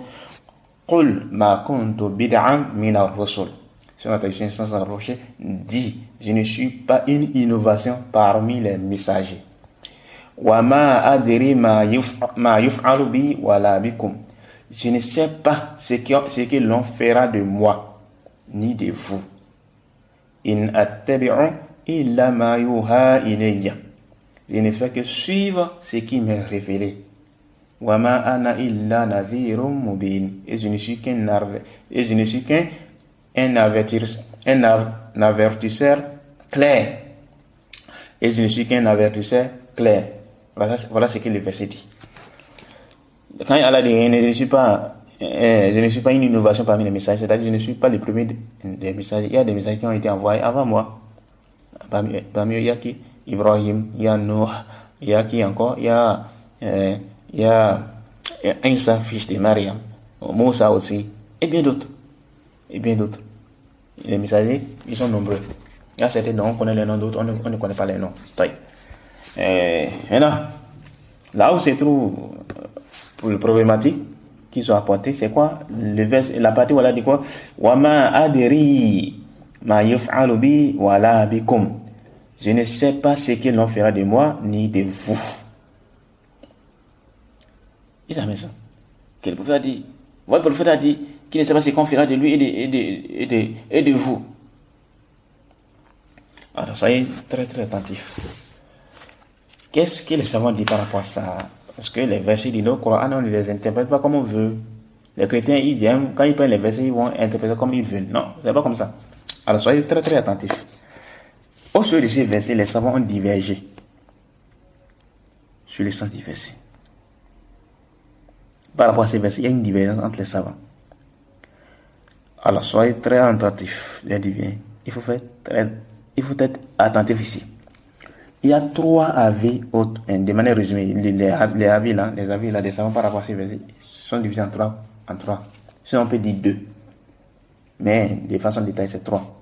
قُلْ مَا كُنْتُ بِدْعًا مِنَ الرُّسُلِ. Sur la traduction sans rapprocher, dit, je ne suis pas une innovation parmi les messagers. وَمَا أَدْرِي مَا يُفْعَلُ بِي وَلَا بِكُمْ. Je ne sais pas ce que l'on fera de moi ni de vous. In attabi'u illa ma yuha ilayya. Je ne fais que suivre ce qui m'est révélé. Wa ma ana illa nadhirun mubin. Et je ne suis qu'un avertisseur clair. Et je ne suis qu'un avertisseur clair. Voilà ce que le verset dit. Quand Allah dit je ne suis pas une innovation parmi les messages, c'est-à-dire je ne suis pas le premier des messages. Il y a des messages qui ont été envoyés avant moi. Parmi eux, il y a qui? Ibrahim, il y a Noah, il y a qui encore? Il y a Isa, fils de Mariam, Moussa aussi, et bien d'autres. Les messagers, ils sont nombreux. Il y a certains dont on connaît les noms, d'autres on ne connaît pas les noms. Maintenant, là où se trouve pour le problématique qui sont apportés, c'est quoi? La partie où elle a dit quoi? Wama adri ma yuf'alu bi wala bikum. Je ne sais pas ce que l'on fera de moi ni de vous. Ils amènent ça. Que le prophète a dit. Votre prophète a dit qu'il ne sait pas ce qu'on fera de lui et de vous. Alors soyez très très attentifs. Qu'est-ce que les savants disent par rapport à ça? Parce que les versets du Coran, on ne les interprète pas comme on veut. Les chrétiens, ils aiment, quand ils prennent les versets, ils vont interpréter comme ils veulent. Non, c'est pas comme ça. Alors soyez très très attentifs. Au sujet de ces versets, les savants ont divergé sur le sens du verset. Par rapport à ces versets, il y a une divergence entre les savants. Alors soyez très attentifs. Je dis bien, il faut être attentif ici. Il y a 3 avis de manière résumée. Les avis là, des savants par rapport à ces versets sont divisés en 3. Sinon on peut dire 2. Mais de façon détaillée, c'est 3.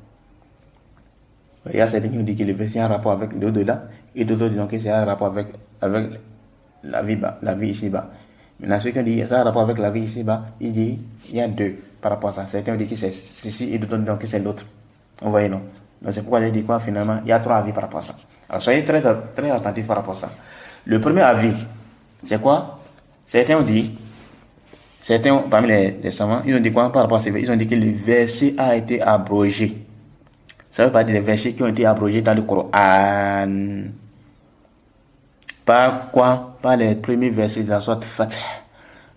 Il y a certains qui ont dit que le verset a un rapport avec l'au-delà, et d'autres disent que c'est un rapport avec la vie ici-bas. Maintenant, ceux qui ont dit que c'est un rapport avec la vie ici-bas, ils disent il y a 2 par rapport à ça. Certains ont dit que c'est ceci, et d'autres disent que c'est l'autre. Vous voyez, non? Donc c'est pourquoi j'ai dit quoi finalement? Il y a 3 avis par rapport à ça. Alors soyez très, très attentifs par rapport à ça. Le premier avis, c'est quoi? Certains ont dit, parmi les savants, ils ont dit quoi par rapport à ces versets? Ils ont dit que le verset a été abrogé. Ça veut pas dire les versets qui ont été abrogés dans le Coran. Par quoi? Par les premiers versets de la sourate Fath,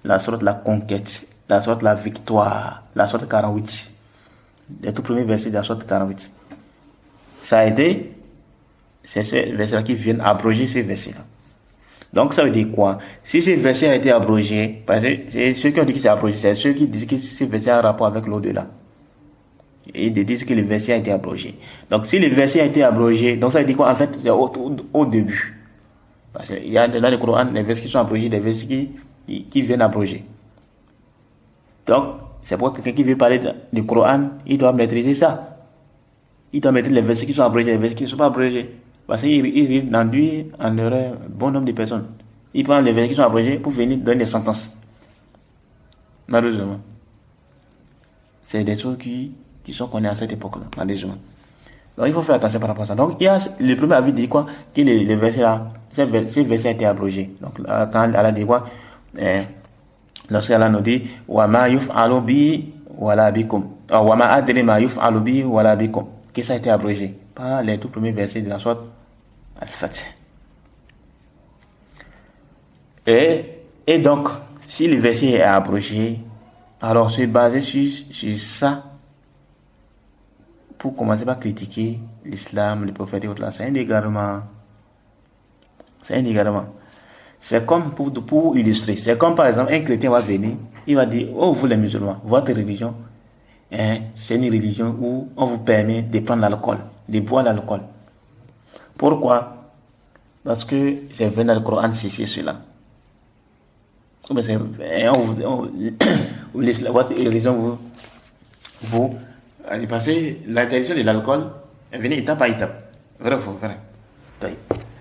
la sourate la conquête, la sourate la victoire, la sourate 48. Les tout premiers versets de la sourate 48. Ça a été, c'est ces versets-là qui viennent abroger ces versets-là. Donc ça veut dire quoi? Si ces versets ont été abrogés, parce que c'est ceux qui ont dit que c'est abrogé, c'est ceux qui disent que ces versets ont un rapport avec l'au-delà. Et ils disent que le verset a été abrogé. Donc si le verset a été abrogé, donc ça veut dire quoi? En fait, c'est au début. Parce qu'il y a dans le Coran des versets qui sont abrogés, des versets qui viennent abroger. Donc, c'est pourquoi quelqu'un qui veut parler du Coran, il doit maîtriser ça. Il doit maîtriser les versets qui sont abrogés, les versets qui ne sont pas abrogés. Parce qu'il risque d'induire en erreur un bon nombre de personnes. Il prend les versets qui sont abrogés pour venir donner des sentences. Malheureusement. C'est des choses qui sont connues à cette époque-là, malheureusement. Donc il faut faire attention par rapport à ça. Donc il y a le premier avis dit quoi? Que les versets là, ces versets a été abrogés. Donc là, quand Allah dit quoi? Lorsqu'Allah nous dit wa ma yuf'alu bi wala bikum. Wa ma adri ma yuf'alu bi wala bikum. Que ça a été abrogé par les tout premiers versets de la sourate Al-Fath. Et donc, si le verset est abrogé, alors se baser sur ça pour commencer par critiquer l'islam, le prophète et autres là, c'est un égarement. C'est un égarement. C'est comme pour illustrer. C'est comme par exemple un chrétien va venir, il va dire, oh vous les musulmans, votre religion, c'est une religion où on vous permet de prendre l'alcool, de boire l'alcool. Pourquoi? Parce que c'est venu dans le Coran, c'est cela. Votre religion vous parce que l'interdiction de l'alcool est venue étape par étape. Vrai.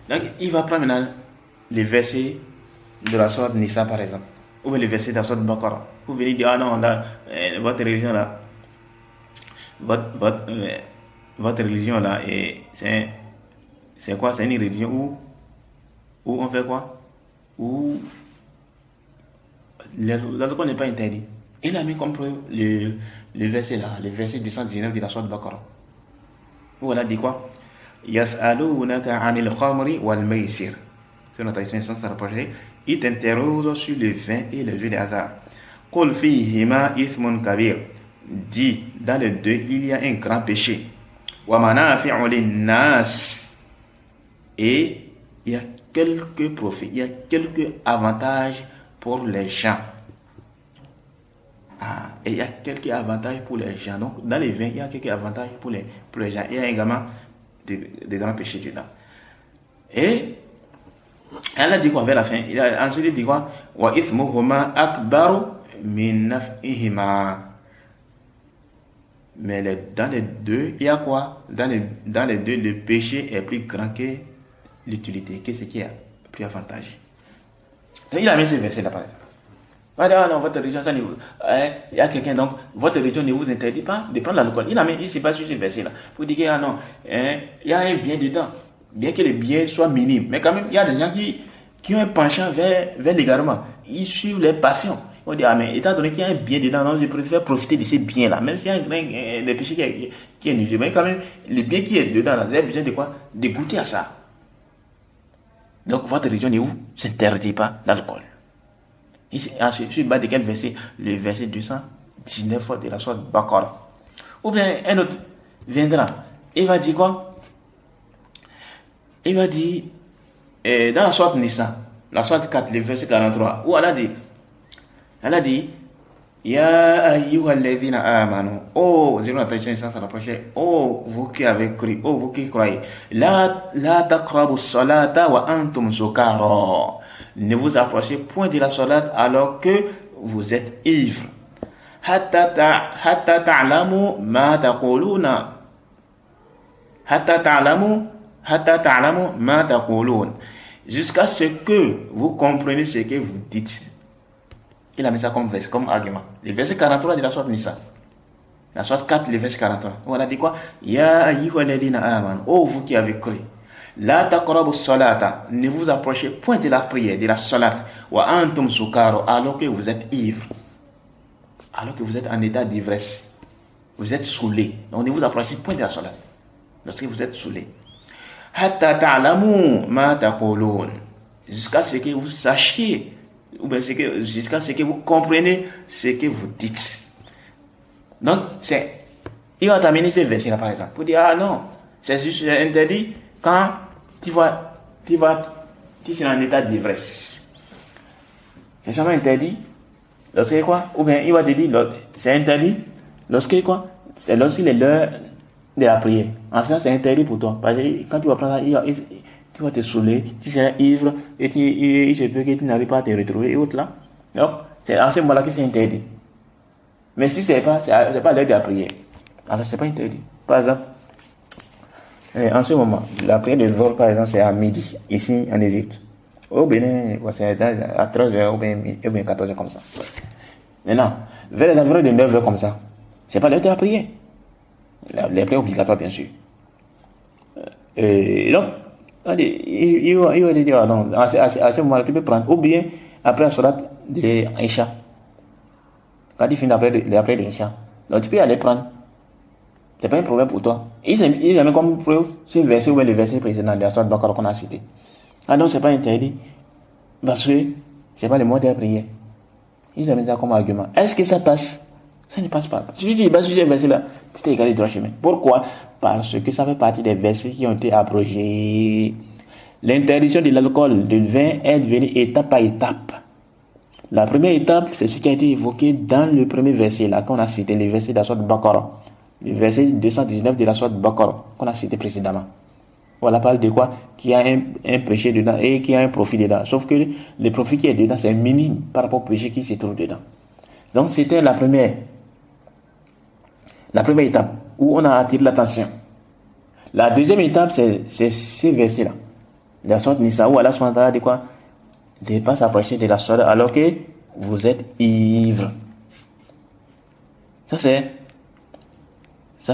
Donc il va prendre maintenant les versets de la sourate Nisa par exemple, ou bien les versets de la sourate Baqara. Vous venez dire, ah non, là, votre religion là, votre religion là, c'est quoi? C'est une religion où on fait quoi? Où l'alcool n'est pas interdit. Il a mis comme preuve le verset là, le verset 219 de la sourate Baqara. Où on a dit quoi? Yas'alunaka 'anil khamri wal maisir. C'est notre traduction sans rapprocher. Il t'interroge sur le vin et le jeu de hasard. Qul fihima ithmun kabir. Dit, dans les deux, il y a un grand péché. Wa manafi'u linnas. Et il y a quelques profits, il y a quelques avantages pour les gens. Et il y a quelques avantages pour les gens. Donc, dans les vins, il y a quelques avantages pour les gens. Il y a également des grands péchés dedans. Et elle a dit quoi vers la fin? Il a ensuite dit quoi? Wa ithmuhuma akbaru min naf'ihima. Mais dans les deux, il y a quoi? Dans les deux, le péché est plus grand que l'utilité, que ce qui est plus avantageux. Donc, il a mis ce verset là par exemple. Ah non, votre religion, ça il y a quelqu'un, donc, votre religion ne vous interdit pas de prendre l'alcool. Il s'est pas sur ce verset là. Pour dire que, non, il y a un bien dedans. Bien que le bien soit minime. Mais quand même, il y a des gens qui ont un penchant vers l'égarement. Ils suivent les passions. On dit, mais étant donné qu'il y a un bien dedans, non, je préfère profiter de ces biens-là. Même s'il y a un grain de péché qui est nul. Mais quand même, le bien qui est dedans, là, vous avez besoin de quoi? De goûter à ça. Donc, votre religion ne vous interdit pas l'alcool. Sur bas de quel verset? Le verset 219 de la sourate Baqara. Ou bien, un autre viendra. Il va dire quoi? Il va dire, dans la sourate Nisa, la sourate 4, le verset 43, où elle a dit, Ya ayyuhalladhina amanu. Oh, j'ai l'attention sans s'approcher. Oh, vous qui avez cru. Oh, vous qui croyez. La taqrabu salata wa antum sukara. Ne vous approchez point de la salat alors que vous êtes ivre. Hatta ta'lamu ma taquluna. Hatta ta'lamu ma taqulun. Jusqu'à ce que vous compreniez ce que vous dites. Il a mis ça comme verset, comme argument. Le verset 43 de la sourate Nisa. La sourate 4, le verset 43. On a dit quoi? Ya ayyuhalladhina amanu. Oh, vous qui avez cru. La taqrabu salata, ne vous approchez point de la prière, de la salat, wa antum sukaro, alors que vous êtes ivre, alors que vous êtes en état d'ivresse, vous êtes saoulé. Donc ne vous approchez point de la salat, lorsque vous êtes saoulé. Hatta ta'lamu ma taqulun, jusqu'à ce que vous sachiez, ou bien jusqu'à ce que vous compreniez ce que vous dites. Donc, il va t'amener ce verset-là, par exemple, pour dire, ah non, c'est juste interdit quand tu es en état d'ivresse. C'est seulement interdit lorsque quoi? Ou bien il va te dire, c'est interdit lorsque quoi? C'est lorsqu'il est l'heure de la prière. En ça, c'est interdit pour toi. Parce que quand tu vas prendre ça, tu vas te saouler, tu seras ivre, et il se peut que tu n'arrives pas à te retrouver, et autres là. Donc, c'est en ce moment-là que c'est interdit. Mais si c'est pas l'heure de la prière, alors c'est pas interdit. Par exemple, en ce moment, la prière de Zohr, par exemple, c'est à midi, ici en Égypte. Au Bénin, c'est à 13h ou bien 14h comme ça. Maintenant, vers les environs de 9h comme ça, c'est pas l'heure de la prière. Les prières obligatoires, bien sûr. Et donc, il va te dire, non, à ce moment-là, tu peux prendre, ou bien après la salat de Aïcha. Quand tu finis la prière de Aïcha, donc tu peux aller prendre. C'est pas un problème pour toi. Ils aiment comme preuve ce verset ou le verset précédent de la sorte Bakara qu'on a cité. Ah non, c'est pas interdit. Parce que c'est pas le mot de la prière. Ils aiment ça comme argument. Est-ce que ça passe? Ça ne passe pas. Si tu dis, sur ce verset-là, tu t'es égaré droit chemin. Pourquoi? Parce que ça fait partie des versets qui ont été abrogés. L'interdiction de l'alcool, du vin est devenue étape par étape. La première étape, c'est ce qui a été évoqué dans le premier verset, là, qu'on a cité, le verset de la sorte Bakara. Le verset 219 de la sorte Bakara, qu'on a cité précédemment. Voilà, parle de quoi? Qu'il y a un péché dedans et qu'il y a un profit dedans. Sauf que le profit qui est dedans, c'est minime par rapport au péché qui se trouve dedans. Donc, c'était la première étape où on a attiré l'attention. La deuxième étape, c'est ce verset-là. La sorte Nisa, où Allah subhanahu dit quoi? De ne pas s'approcher de la sorte alors que vous êtes ivre. Ça,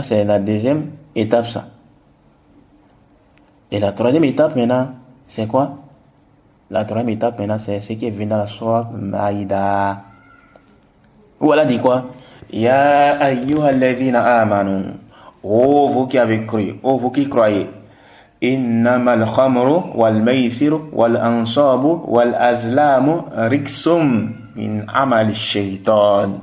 c'est la deuxième étape, ça. Et la troisième étape, maintenant, c'est quoi? La troisième étape, maintenant, c'est ce qui est venu dans la sourate Maïda. Où Allah dit quoi? Ya ayyuhalladhina amanu. Oh, vous qui avez cru. Oh, vous qui croyez. Innamal khamru wal maisiru wal ansabu wal azlamu riksum min amali shaitan.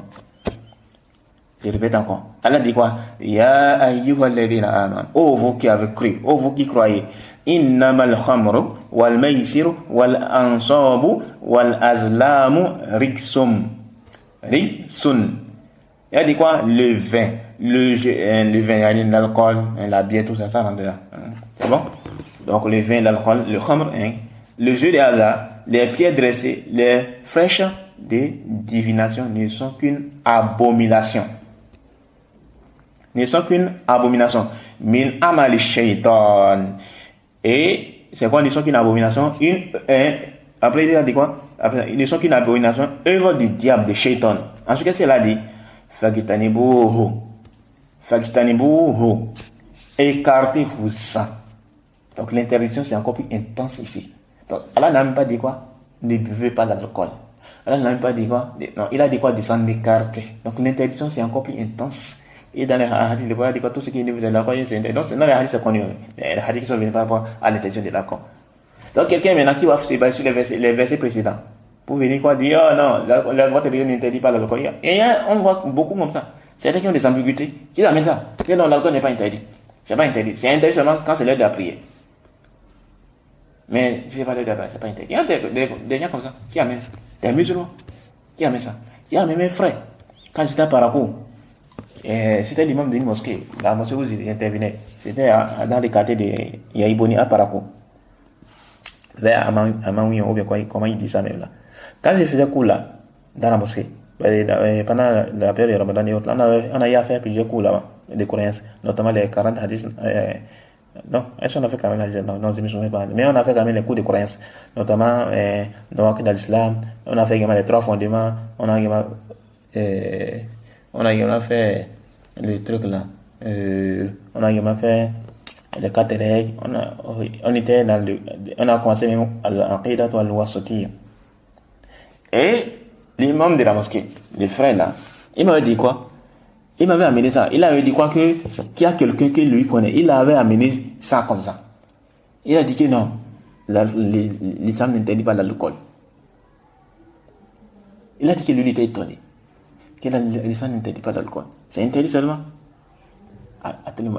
Je répète encore. Allah dit quoi? Ya ayyuhalladhina amanu. Oh, vous qui avez cru. Oh, vous qui croyez. Innamal khamru wal maisiru wal ansabu wal azlamu riksum. Riksun. Il a dit quoi? Le vin. Le vin, l'alcool, la bière, tout ça, ça rentre là. C'est bon? Donc le vin, l'alcool, le khamr, le jeu de hasard, les pierres dressées, les flèches de divination ne sont qu'une abomination. Ne sont qu'une abomination. Min amali shaitan. Et c'est quoi? Ils ne sont qu'une abomination. Après, il a dit quoi? Après, ils ne sont qu'une abomination. Œuvre du diable, de shaitan. En ce cas, c'est là dit. Fagitanibuhu. Écartez-vous ça. Donc l'interdiction c'est encore plus intense ici. Donc Allah n'a même pas dit quoi? Ne buvez pas d'alcool. Allah n'a même pas dit quoi? Non, il a dit quoi? De s'en écarter. Donc l'interdiction c'est encore plus intense. Et dans les hadiths, il dit quoi? Tout ce qui est de l'alcool, c'est interdit. Donc dans les hadiths, c'est connu. Les hadiths qui sont venus par rapport à l'interdiction de l'alcool. Donc quelqu'un maintenant qui va se baser sur les versets précédents pour venir quoi dire oh non, votre religion n'interdit pas l'alcool. Et on voit beaucoup comme ça. C'est-à-dire qui ont des ambiguïtés. Qui amènent ça? Que non, l'alcool n'est pas interdit. C'est pas interdit. C'est interdit seulement quand c'est l'heure de la prière. Mais je ne sais pas l'heure de la prière, c'est pas interdit. Il y a des gens comme ça qui amènent. Des musulmans qui amènent ça. Il y a même un frère. Quand j'étais à Parakou, c'était l'imam d'une mosquée. La mosquée où il intervenait. C'était dans les quartiers de Yaïboni à Parakou. Vers Amaouion, ou bien quoi, comment il dit ça même là. Quand je faisais cours là, dans la mosquée, pendant la période de Ramadan et autres, on a eu à faire plusieurs cours là-bas, des croyances, notamment les 40 hadiths. Non, est-ce qu'on a fait quand même hadiths? Non, je ne me souviens pas. Mais on a fait quand même les cours de croyances, notamment dans l'islam. On a fait également les 3 fondements. On a également fait le truc là. On a également fait les 4 règles, on a commencé même à l'aqidat ou à l'wasatiyya. Et l'imam de la mosquée, le frère là, il m'avait dit quoi? Il m'avait amené ça. Il avait dit quoi qu'il y a quelqu'un qui lui connaît. Il avait amené ça comme ça. Il a dit que non, l'islam n'interdit pas l'alcool. Il a dit que lui était étonné. Que l'islam n'interdit pas l'alcool. C'est interdit seulement.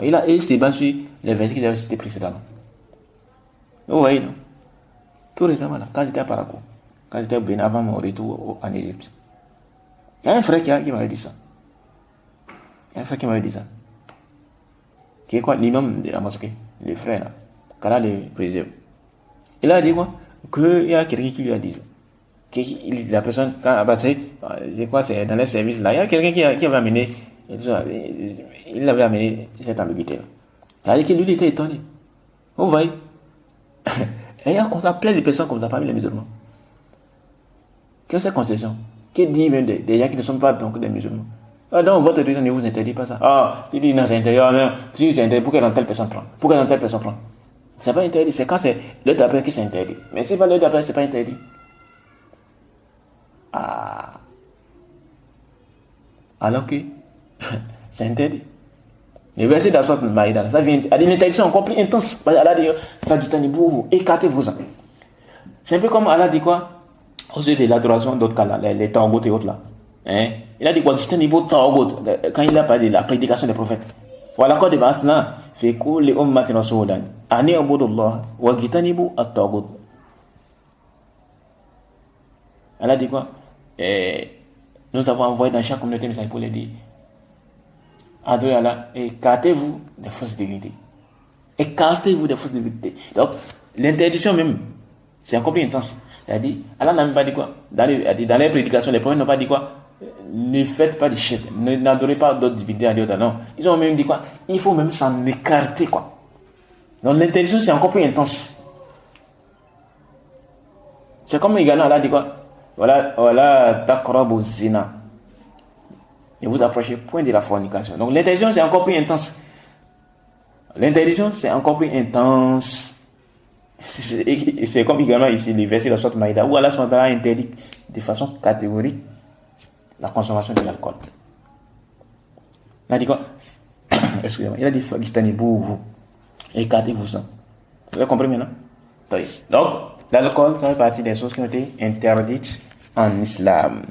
Il s'est basé sur les versets qu'il avait cités précédemment. Vous voyez, non? Tout récemment, là, quand j'étais à Parakou, quand j'étais bien avant mon retour en Égypte, il y a un frère qui m'avait dit ça. Qui est quoi? L'imam de la mosquée, le frère là, qu'Allah le préserve. Il a dit quoi? Qu'il y a quelqu'un qui lui a dit ça. La personne, c'est quoi? C'est dans les services là. Il y a quelqu'un qui avait amené, il avait amené cette ambiguïté là. Il a dit que lui était étonné. Vous voyez? Et il y a comme ça plein de personnes comme ça parmi les musulmans. Quelle est cette conception? Qui dit même des gens qui ne sont pas donc des musulmans? Donc votre religion ne vous interdit pas ça. Tu dis non, c'est interdit. Non, si c'est interdit, pourquoi dans telle personne prend? C'est pas interdit, c'est quand c'est l'autre d'après qui s'interdit. Mais si pas l'autre d'après, c'est pas interdit. Alors que c'est interdit. Le verset d'Aswat Maïda, ça vient à une interdiction encore plus intense. Allah dit, écartez-vous-en. C'est un peu comme Allah dit quoi? Au sujet de l'adoration d'autres cas là, les Tawagout et autres là. Il a dit quoi? Quand il a parlé de la prédication des prophètes. Voilà quoi de Basna. Fait que les hommes maintenant sont au Ani abudullah wa gitanibu at-tawagout. Elle a dit quoi? Nous avons envoyé dans chaque communauté message pour les dire adorez Allah et écartez-vous des fausses divinités. Écartez-vous des fausses divinités. Donc, l'interdiction même, c'est encore plus intense. C'est-à-dire, Allah n'a même pas dit quoi? Dans les prédications, les prophètes n'ont pas dit quoi? Ne faites pas de shirk, n'adorez pas d'autres divinités à Dieu. Non. Ils ont même dit quoi? Il faut même s'en écarter quoi. Donc l'interdiction c'est encore plus intense. C'est comme également Allah dit quoi? Voilà taqrabu zina. Ne vous approchez point de la fornication. Donc l'interdiction c'est encore plus intense. C'est comme également ici les versets de la sourate Maïda où Allah interdit de façon catégorique la consommation de l'alcool. Il a dit quoi? Excusez-moi. Il a dit Fagistanibou, écartez-vous-en. Vous avez compris maintenant? Donc, l'alcool, ça fait partie des choses qui ont été interdites en islam.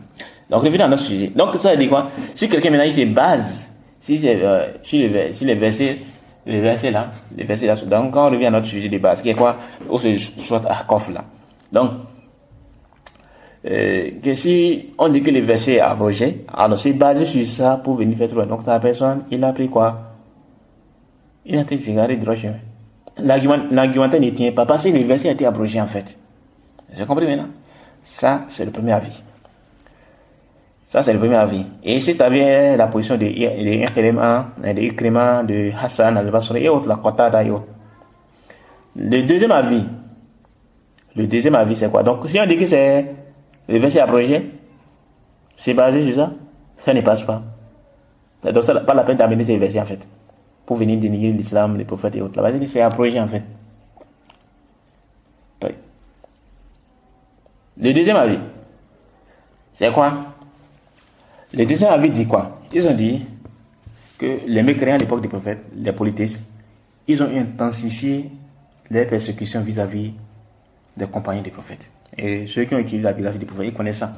Donc, revenons à notre sujet. Donc, ça veut dire quoi? Si quelqu'un maintenant il se base, si les versets là, donc quand on revient à notre sujet de base, qui est quoi? Soit Ahqaf là. Donc, que si on dit que le verset est abrogé, alors c'est basé sur ça pour venir faire trouver. Donc la personne, il a pris quoi? Il a pris cigarette de droit chemin. L'argumentaire ne tient pas parce que le verset a été abrogé en fait. J'ai compris maintenant? Ça, c'est le premier avis. Et c'est avec la position de Ikrima, de Hassan al-Basri et autres, la Qatada et autres. Le deuxième avis, c'est quoi? Donc si on dit que c'est le verset abrogé, c'est basé sur ça, ça ne passe pas. Donc ça n'a pas la peine d'amener ces versets en fait, pour venir dénigrer l'islam, les prophètes et autres. La base c'est abrogé en fait. Le deuxième avis, c'est quoi? Le deuxième avis dit quoi? Ils ont dit que les mécréants à l'époque des prophètes, les polythéistes, ils ont intensifié les persécutions vis-à-vis des compagnons des prophètes. Et ceux qui ont utilisé la biographie des prophètes, ils connaissent ça.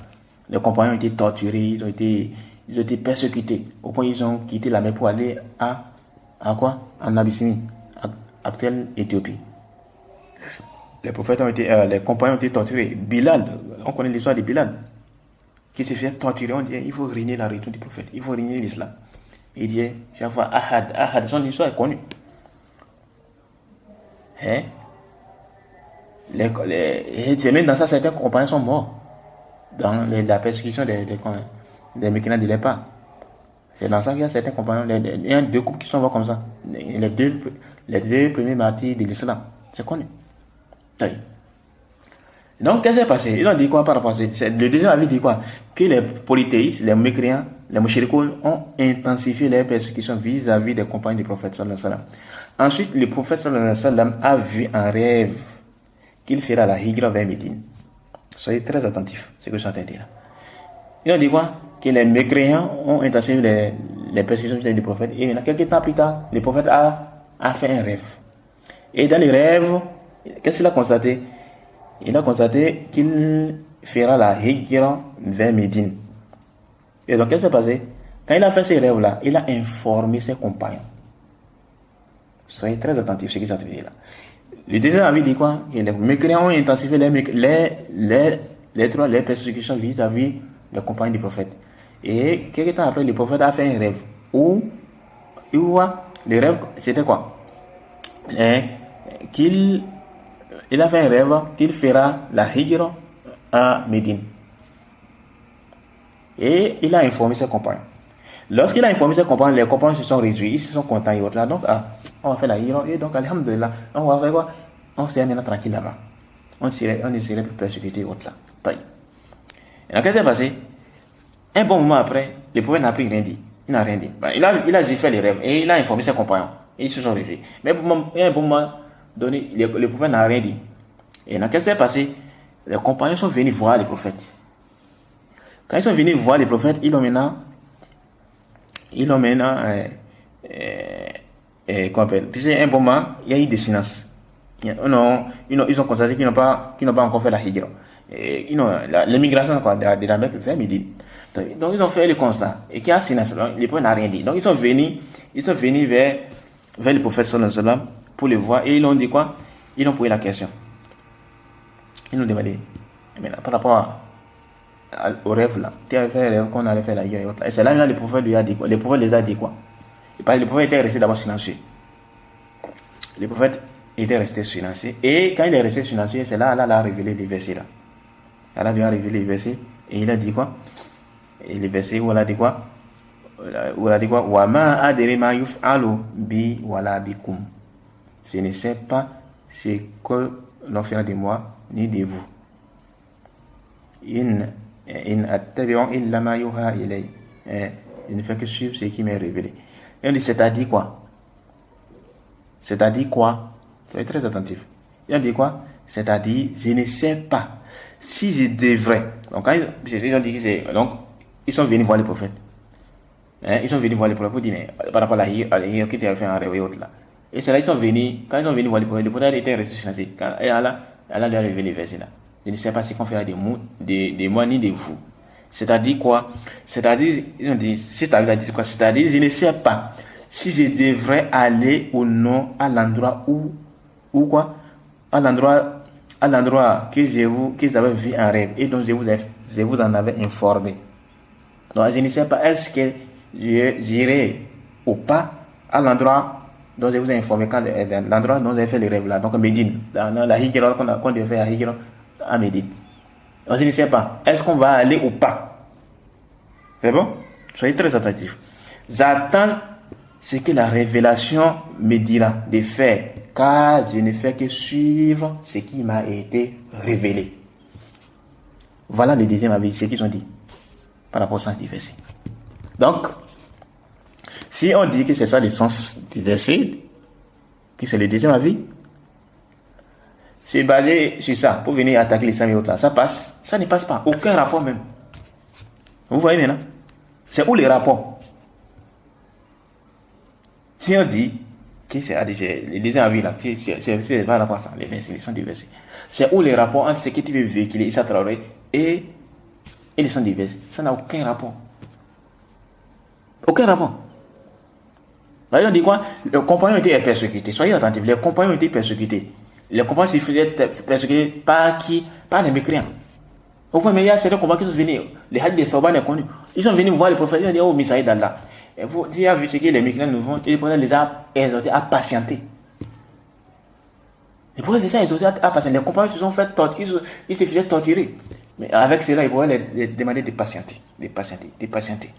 Les compagnons ont été torturés, ils ont été persécutés, au point où ils ont quitté la mer pour aller à quoi? En Abyssinie, actuelle Éthiopie. Les compagnons ont été torturés. Bilal, on connaît l'histoire de Bilal, qui s'est fait torturer. On dit il faut régner la religion du prophète, il faut régner l'islam. Il dit chaque fois Ahad, son histoire est connue. C'est même dans ça, certains compagnons sont morts dans la persécution des mécréants de l'époque. C'est dans ça qu'il y a certains compagnons, il y a 2 couples qui sont morts comme ça. Les deux premiers martyrs de l'islam, c'est connu. Donc, qu'est-ce qui s'est passé? Ils ont dit quoi par rapport à ça? Le deuxième avis dit quoi? Que les polythéistes, les mécréants, les mouchrikoun ont intensifié les persécutions vis-à-vis des compagnons du prophète sallallahu alayhi wa sallam. Ensuite, le prophète sallallahu alayhi wa sallam a vu en rêve qu'il fera la hijra vers Médine. Soyez très attentifs, c'est ce que je suis en train de dire. Ils ont dit quoi? Que les mécréants ont intensifié les persécutions vis-à-vis du prophète. Et maintenant, quelques temps plus tard, le prophète a fait un rêve. Et dans les rêves, qu'est-ce qu'il a constaté? Il a constaté qu'il fera la hijra vers Médine. Et donc, qu'est-ce qui s'est passé? Quand il a fait ces rêves-là, il a informé ses compagnons. Soyez très attentifs, ce qui s'est passé là. Le deuxième avis dit quoi? Que les mécréants ont intensifié les persécutions vis-à-vis des compagnons du prophète. Et quelques temps après, le prophète a fait un rêve. Où le rêve, c'était quoi? Il a fait un rêve qu'il fera la hijra à Médine. Et il a informé ses compagnons. Lorsqu'il a informé ses compagnons, les compagnons se sont réjouis, ils se sont contents et autres là. Donc, on va faire la hijra. Et donc, alhamdulillah, on va faire quoi? On serait maintenant tranquille là-bas. On ne serait plus persécuté et autres là. Et donc, qu'est-ce qui s'est passé? Un bon moment après, le prophète n'a plus rien dit. Il n'a rien dit. Il a juste fait les rêves et il a informé ses compagnons. Et ils se sont réjouis. Mais un bon moment donné, le prophète n'a rien dit. Et donc, qu'est-ce qui s'est passé? Les compagnons sont venus voir le prophète. Quand ils sont venus voir le prophète, ils l'ont maintenant qu'on appelle. Puis un bon moment, il y a eu des silences. Ils ont constaté qu'ils n'ont pas encore fait la hijra. L'émigration de la Mecque vers Médine. Donc ils ont fait le constat. Et qu'il y a silence. Le prophète n'a rien dit. Donc ils sont venus vers le prophète sallallahu alayhi wa sallam pour le voir. Et ils ont dit quoi? Ils ont posé la question. Ils nous ont demandé, par rapport au rêve là, tu avais fait un rêve qu'on allait faire la hijra et autres. Et c'est là le prophète lui a dit quoi? Le prophète les a dit quoi? Parce que le prophète était resté d'abord silencieux. Le prophète était resté silencieux. Et quand il est resté silencieux, c'est là Allah a révélé les versets là. Allah lui a révélé les versets. Et il a dit quoi? Et les versets où il a dit quoi? Wa ma adri ma yuf'alu bi wala bikum. Je ne sais pas ce que l'on fera de moi ni de vous. In attabi'u illa ma yuha ilay. Je ne fais que suivre ce qui m'est révélé. Et on dit, c'est-à-dire quoi? C'est-à-dire quoi? Soyez très attentif. Et on dit quoi? C'est-à-dire, je ne sais pas si je devrais. Donc, quand ils ont dit que c'est. Donc, ils sont venus voir le prophète. Ils sont venus voir le prophète pour dire, mais par rapport à la hiérarchie qui était fait en rêve et autres là. Et c'est là qu'ils sont venus, quand ils sont venus voir le prophète était resté silencieux. Et Allah lui a révélé les versets là. Je ne sais pas ce qu'on fera de moi ni de vous. C'est-à-dire quoi? C'est-à-dire, ils ont dit, c'est-à-dire quoi? C'est-à-dire, je ne sais pas si je devrais aller ou non à l'endroit où quoi? À l'endroit que j'avais vu en rêve et dont je vous en avais informé. Donc, je ne sais pas, est-ce que j'irai ou pas à l'endroit dont je vous ai informé, l'endroit dont j'ai fait les rêves là, donc Médine, dans la hijra qu'on devait faire la hijra à Médine. Donc, je ne sais pas, est-ce qu'on va aller ou pas? C'est bon? Soyez très attentifs. J'attends ce que la révélation me dira de faire, car je ne fais que suivre ce qui m'a été révélé. Voilà le deuxième avis, ce qu'ils ont dit par rapport au sens du verset. Donc, si on dit que c'est ça le sens du verset, que c'est le deuxième avis, c'est basé sur ça, pour venir attaquer l'islam et autres là, ça passe, ça ne passe pas, aucun rapport même. Vous voyez maintenant? C'est où les rapports? Si on dit que c'est le deuxième avis là, c'est pas rapport à ça, les versets, les sens du verset. C'est où les rapports entre ce que tu veux véhiculer, Issa Traoré, et les sens du verset? Ça n'a aucun rapport. Aucun rapport. Là, on dit quoi? Les compagnons étaient persécutés. Soyez attentifs, les compagnons étaient persécutés. Les compagnons se faisaient persécuter par qui? Par les mécréants. Au point, mais il y a certains compagnons qui sont venus, les hadiths de Thawban est connu. Ils sont venus voir les prophètes, ils ont dit, oh, Misaïd d'Allah. Et vous avez vu ce que les mécréants nous font, et les prophètes les a exhortés à patienter. Les prophètes les a exhortés à patienter. Les compagnons se sont fait torturer, ils se faisaient torturer. Mais avec cela, ils pouvaient les demander de patienter, de patienter.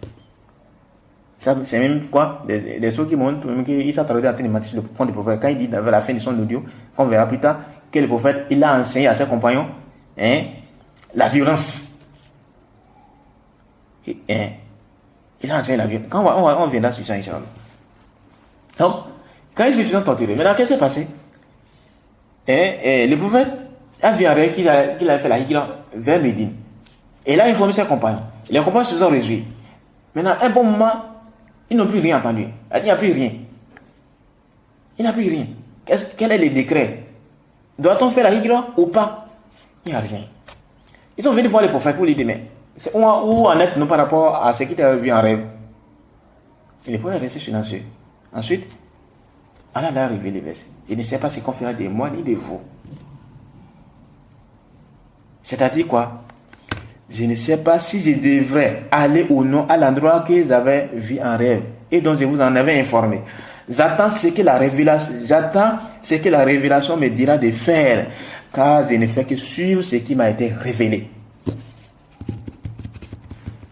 Ça, c'est même quoi? Des choses qui montrent qu'il s'est traduit en train de mentir le point du prophète. Quand il dit vers la fin de son audio, qu'on verra plus tard, que le prophète, il a enseigné à ses compagnons la violence. Il a enseigné la Bible. Quand on viendra sur ça, Inch'Allah. Donc, quand ils se sont torturés, maintenant, qu'est-ce qui s'est passé? Le prophète a vu en rêve qu'il a fait la hijra vers Médine. Et là, il a informé ses compagnons. Les compagnons se sont réjouis. Maintenant, un bon moment, ils n'ont plus rien entendu. Il n'y a plus rien. Il n'y a plus rien. Quel est le décret? Doit-on faire la hijra ou pas? Il n'y a rien. Ils sont venus voir les prophètes pour lui dire, mais où en êtes-nous par rapport à ce qu'ils avaient vu en rêve? Et les prophètes restaient silencieux. Ensuite, Allah a révélé les versets. Je ne sais pas ce qu'on fera de moi ni de vous. C'est-à-dire quoi? Je ne sais pas si je devrais aller ou non à l'endroit qu'ils avaient vu en rêve et dont je vous en avais informé. J'attends ce que la révélation me dira de faire, car je ne fais que suivre ce qui m'a été révélé.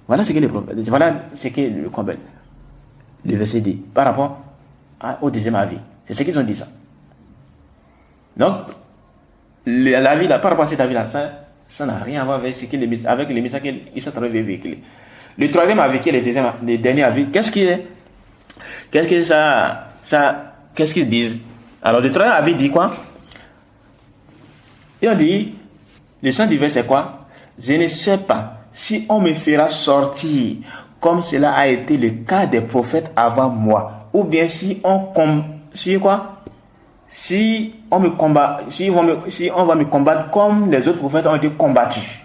Voilà ce que le verset dit par rapport au deuxième avis. C'est ce qu'ils ont dit ça. Donc, l'avis là, par rapport à cet avis-là, ça n'a rien à voir avec les messages qu'ils sont en train de véhiculer. Le troisième avis, qui est le dernier avis, qu'est-ce qu'ils disent? Alors, le troisième avis dit quoi? Ils ont dit, le sens du verset c'est quoi? Je ne sais pas si on me fera sortir comme cela a été le cas des prophètes avant moi, ou bien si on va me combattre comme les autres prophètes ont été combattus.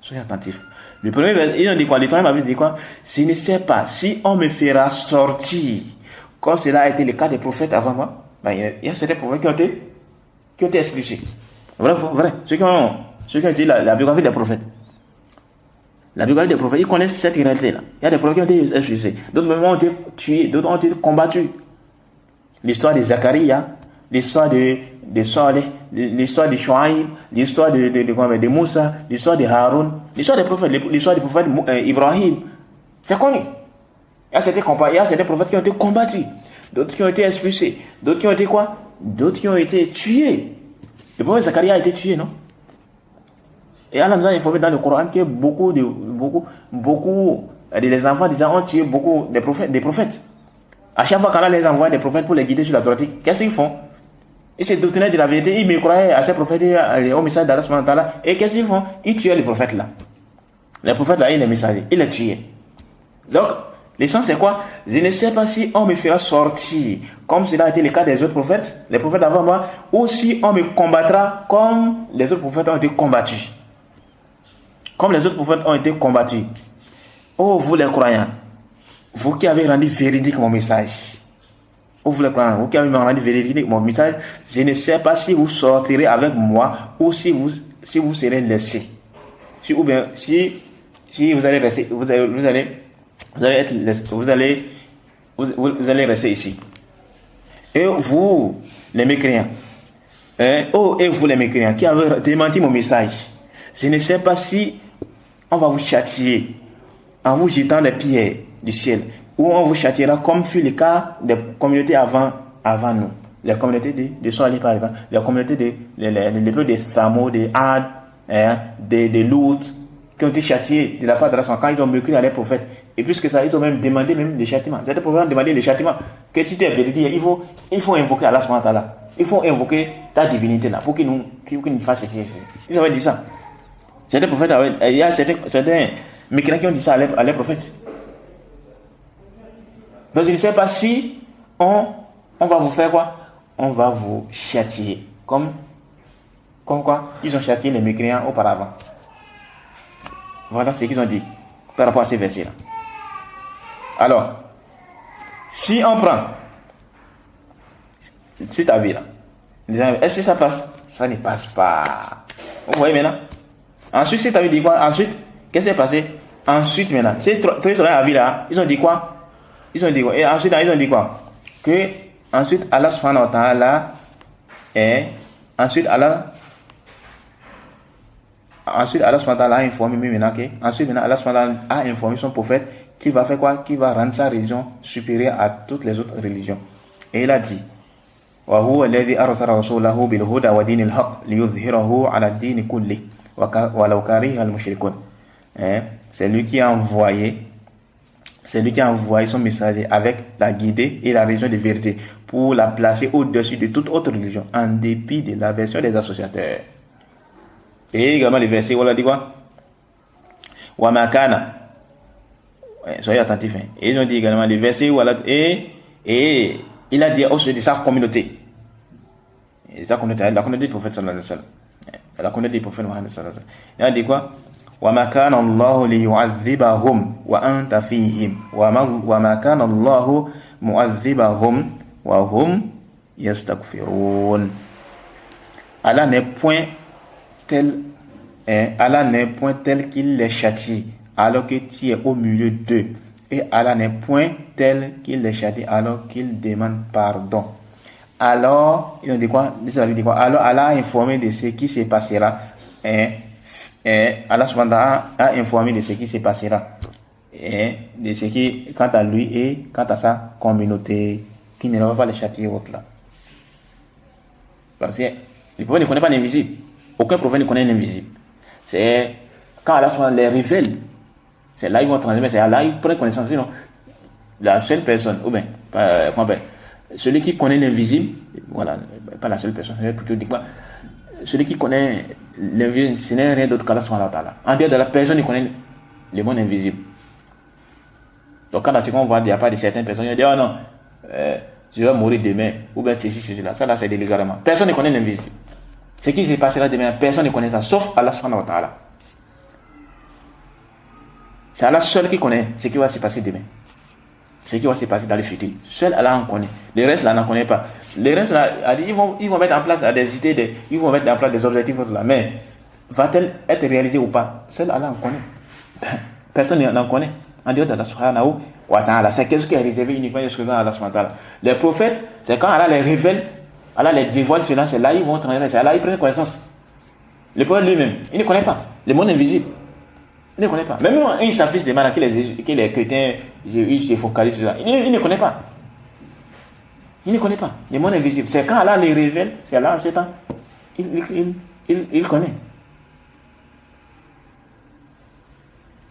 Soyez attentifs. Le premier, ils ont dit quoi? Le troisième avis dit quoi? Je ne sais pas si on me fera sortir comme cela a été le cas des prophètes avant moi. Il y a certains prophètes qui ont été expulsés. Vrai. Ceux qui ont été la biographie des prophètes. La biographie des prophètes, ils connaissent cette réalité-là. Il y a des prophètes qui ont été expulsés. D'autres même ont été tués, d'autres ont été combattus. L'histoire de Zacharia, l'histoire de Saleh, l'histoire de Shuaïb, l'histoire de Moussa, l'histoire de Haroun, l'histoire des prophètes, l'histoire du prophète Ibrahim. C'est connu. Il y a certains prophètes qui ont été combattus, d'autres qui ont été expulsés, d'autres qui ont été quoi? D'autres qui ont été tués. Le prophète Zacharia a été tué, non? Et Allah nous a informé dans le Coran que beaucoup des enfants disant ont tué beaucoup des prophètes. À chaque fois qu'Allah les envoie des prophètes pour les guider sur la droite, qu'est-ce qu'ils font? Ils se doctrinaient de la vérité, ils me croyaient à ces prophètes et au message d'Allah subhanahu wa ta'ala. Et qu'est-ce qu'ils font? Ils tuaient les prophètes là. Les prophètes là, ils les messagers, ils les tuaient. Donc, l'essence c'est quoi? Je ne sais pas si on me fera sortir, comme cela a été le cas des autres prophètes, les prophètes avant moi, ou si on me combattra comme les autres prophètes ont été combattus. Comme les autres prophètes ont été combattus. Oh, vous les croyants, vous qui avez rendu véridique mon message. Oh, vous les croyants, vous qui avez rendu véridique mon message, je ne sais pas si vous sortirez avec moi ou si vous serez laissés. Si vous allez rester, vous allez rester ici. Et vous, les mécréants, et vous les mécréants qui avez démenti mon message, je ne sais pas si on va vous châtier en vous jetant les pierres du ciel, ou on vous châtiera comme fut le cas des communautés avant nous. Les communautés de Salih par exemple, les communautés les peuples de Samo, de Ad, de Lut, qui ont été châtiés de la part de Allah quand ils ont mécru à les prophètes. Et puisque ça, ils ont même demandé des châtiments. Certains prophètes ont demandé des châtiments. Que si tu es véridique, il faut invoquer Allah subhanahu wa ta'ala. Il faut invoquer ta divinité là pour qu'il nous fasse ceci. Ils avaient dit ça. Certains prophètes il y a certains mécréants qui ont dit ça à les prophètes. Donc je ne sais pas si on va vous faire quoi? On va vous châtier. Comme quoi? Ils ont châtié les mécréants auparavant. Voilà ce qu'ils ont dit par rapport à ces versets-là. Alors, si on prend cet avis-là, est-ce que ça passe? Ça ne passe pas. Vous voyez maintenant? Ensuite, cet avis dit quoi? Ensuite, qu'est-ce qui s'est passé? Ensuite, maintenant, ces trois avis-là, ils ont dit quoi? Ils ont dit quoi? Et ensuite, ils ont dit quoi? Que, ensuite, Allah subhanahu wa ta'ala ensuite, Allah subhanahu wa ta'ala a informé maintenant que, ensuite, Allah subhanahu wa ta'ala a informé son prophète qui va faire quoi? Qui va rendre sa religion supérieure à toutes les autres religions. Et il a dit, وَهُوَ الَّذِي أَرْسَلَ رَسُولَهُ بِالْهُدَى وَدِينِ الْحَقِّ لِيُظْهِرَهُ عَلَى الدِّينِ كُلِّهِ وَلَوْ كَرِهَ الْمُشْرِكُونَ. C'est lui qui a envoyé c'est lui qui a envoyé son messager avec la guidée et la religion de vérité pour la placer au-dessus de toute autre religion, en dépit de la version des associateurs. Et également les versets, on a dit quoi? Wa ma kana. Soyez attentifs. Et ils ont dit également les versets où et il a dit au sujet de sa communauté. Et sa communauté, la communauté du prophète sallallahu alayhi wa sallam. La communauté du prophète Mohammed sallallahu alayhi wa sallam. Il a dit quoi? Wa ma kana Allahu liyu'adhibahum wa anta fihim. Wa ma kana Allahu mu'adhibahum wa hum yastaghfirun. Allah n'est point tel qu'il les châtie alors que tu es au milieu d'eux, et Allah n'est point tel qu'il les châtie alors qu'il demande pardon. Alors, il dit quoi? Alors Allah a informé de ce qui se passera. Allah subhanahu wa ta'ala a informé de ce qui se passera, de ce qui, quant à lui et quant à sa communauté, qui ne va pas les châtier autres là. Parce que le prophète ne connaît pas l'invisible. Aucun prophète ne connaît l'invisible. C'est quand Allah les révèle, c'est là ils vont transmettre, c'est là ils prennent connaissance. Sinon, la seule personne, ou bien, celui qui connaît l'invisible, voilà, pas la seule personne, c'est plutôt dire quoi, celui qui connaît l'invisible, ce n'est rien d'autre qu'Allah subhanahu wa ta'ala. En dehors de la personne qui connaît le monde invisible. Donc quand dans ce qu'on voit, il n'y a pas de certaines personnes qui disent, oh non, je vais mourir demain, ou bien ceci, cela. Ça là, c'est délibérément. Personne ne connaît l'invisible. Ce qui se passera demain, personne ne connaît ça, sauf Allah subhanahu wa ta'ala. C'est Allah seul qui connaît ce qui va se passer demain. Ce qui va se passer dans le futur. Seul Allah en connaît. Les restes là n'en connaît pas. Les restes là, ils vont mettre en place des idées, ils vont mettre en place des objectifs là. Mais va-t-elle être réalisée ou pas? Seul Allah en connaît. Personne n'en connaît. En dehors d'Allah subhanahu wa ta'ala. C'est quelque chose qui est réservé uniquement à Allah subhanahu wa ta'ala. Les prophètes, c'est quand Allah les révèle, Allah les dévoile cela, c'est là ils vont travailler, c'est là ils prennent connaissance. Le prophète lui-même, il ne connaît pas. Le monde invisible. Il ne connaît pas. Même un fils de Mana que les chrétiens se focalisent sur ça. Il ne connaît pas. Il ne connaît pas. Le monde invisible. C'est quand Allah les révèle, c'est là en ce temps. Il connaît.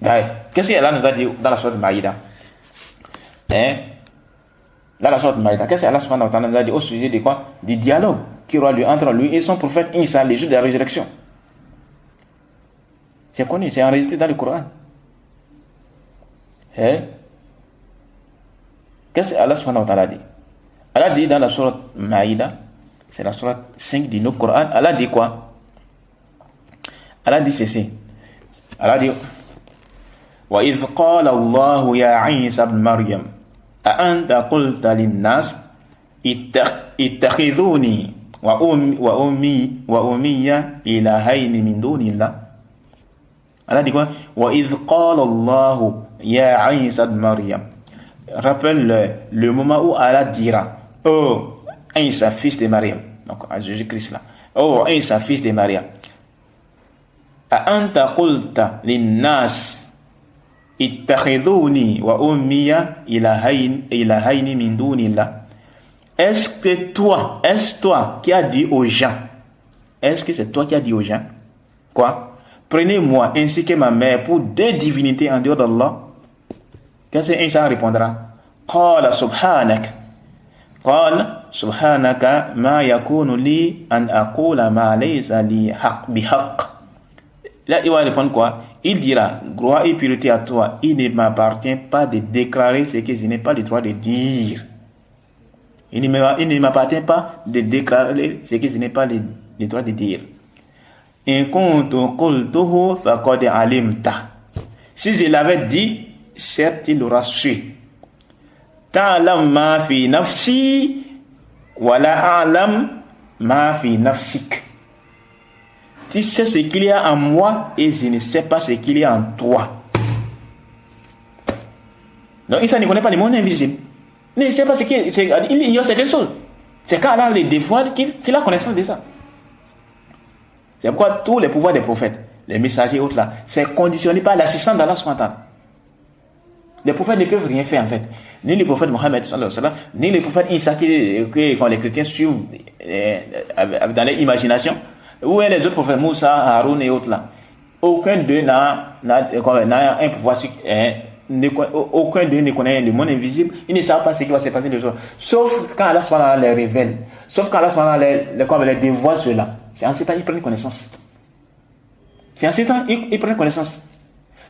D'ailleurs, qu'est-ce qu'Allah nous a dit dans la sourate Maïda? Dans la sourate Maïda, qu'est-ce qu'Allah subhanahu wa ta'ala nous a dit au sujet de quoi? Du dialogue qui aura lieu entre lui et son prophète Isa les jours de la résurrection. C'est connu, c'est enregistré dans le Coran. Qu'est-ce que Allah subhanahu wa ta'ala dit? Allah dit dans la sourate Maïda, c'est la sourate 5 du Coran, Allah dit quoi? Allah dit ceci. Allah dit وَإِذْ قَالَ اللَّهُ يَا عِيسَى ابْنَ مَرْيَمَ أَأَنْتَ قُلْتَ لِلنَّاسِ اتَّخِذُونِي وَأُمِّيَ إِلَهَيْنِ مِنْ دُونِ اللَّهِ. Allah dit quoi? وَإِذْ قَالَ اللَّهُ يَا عِيسَى ابْنَ مَرْيَمَ. Rappelle le moment où Allah dira, oh Isa fils de Maryam, donc à Jésus-Christ là, oh Isa fils de Maryam, أَأَنْتَ قُلْتَ لِلنَّاسِ اتخذوني وأمي إلهين من دون الله. Est-ce toi qui as dit aux gens, est-ce que c'est toi qui as dit aux gens quoi? Prenez-moi ainsi que ma mère pour deux divinités en dehors d'Allah. Qu'est-ce que Isa répondra? قال سبحانك ما يكون لي أن أقول ما ليس لي حق بحق. Là, il va répondre quoi? Il dira, gloire et pureté à toi, il ne m'appartient pas de déclarer ce que je n'ai pas le droit de dire. Il ne m'appartient pas de déclarer ce que je n'ai pas le droit de dire. In kuntu qultuhu faqad alimta. Si je l'avais dit, certes il l'aura su. Ta'lam ma fi nafsi wa la a'lam ma fi nafsik. Tu sais ce qu'il y a en moi et je ne sais pas ce qu'il y a en toi. Donc, Isa ne connaît pas le monde invisible. Il ne sait pas ce qu'il y a. Il ignore certaines choses. C'est quand Allah les dévoile qu'il a connaissance de ça. C'est pourquoi tous les pouvoirs des prophètes, les messagers et autres là, c'est conditionné par l'assistance d'Allah subhanahu wa ta'ala. Les prophètes ne peuvent rien faire en fait. Ni le prophète Mohammed sallallahu alayhi wa sallam, ni le prophète Isa quand les chrétiens suivent dans leur imagination. Où est les autres prophètes, Moussa, Haroun et autres là? Aucun d'eux n'a un pouvoir aucun d'eux ne connaît le monde invisible. Ils ne savent pas ce qui va se passer de jour. Sauf quand Allah subhanahu wa ta'ala les révèle. Sauf quand Allah subhanahu wa ta'ala les dévoile cela. C'est en ce temps ils prennent connaissance. C'est en ce temps ils prennent connaissance.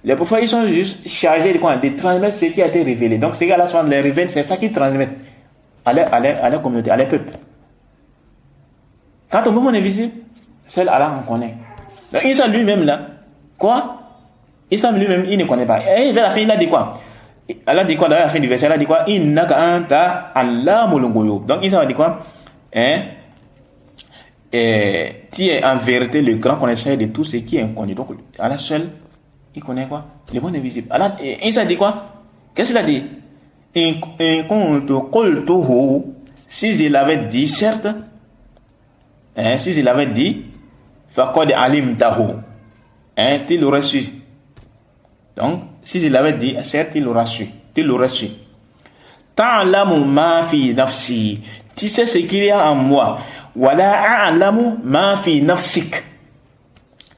Les prophètes ils sont juste chargés de transmettre ce qui a été révélé. Donc ce qu'Allah subhanahu wa ta'ala les révèle, c'est ça qu'ils transmettent à leur communauté, à leur peuple. Quant au monde invisible, seul Allah en connaît. Donc Isa lui-même là, quoi? Isa lui-même, il ne connaît pas. Et vers la fin, il a dit quoi? Allah dit quoi dans la fin du verset? Allah dit quoi? Innaka anta allamul ghuyub. Donc Isa a dit quoi? Tu es en vérité le grand connaisseur de tout ce qui est inconnu. Donc Allah seul, il connaît quoi? Le monde invisible. Allah, Isa dit quoi? Qu'est-ce qu'il a dit? Si je l'avais dit, certes, si je l'avais dit, faqad alimtahu, tu l'aurais su. Donc, si je l'avais dit, certes, tu l'aurais su. Ta'lamu ma fi nafsi, tu sais ce qu'il y a en moi. Wala a'lamu ma fi nafsik,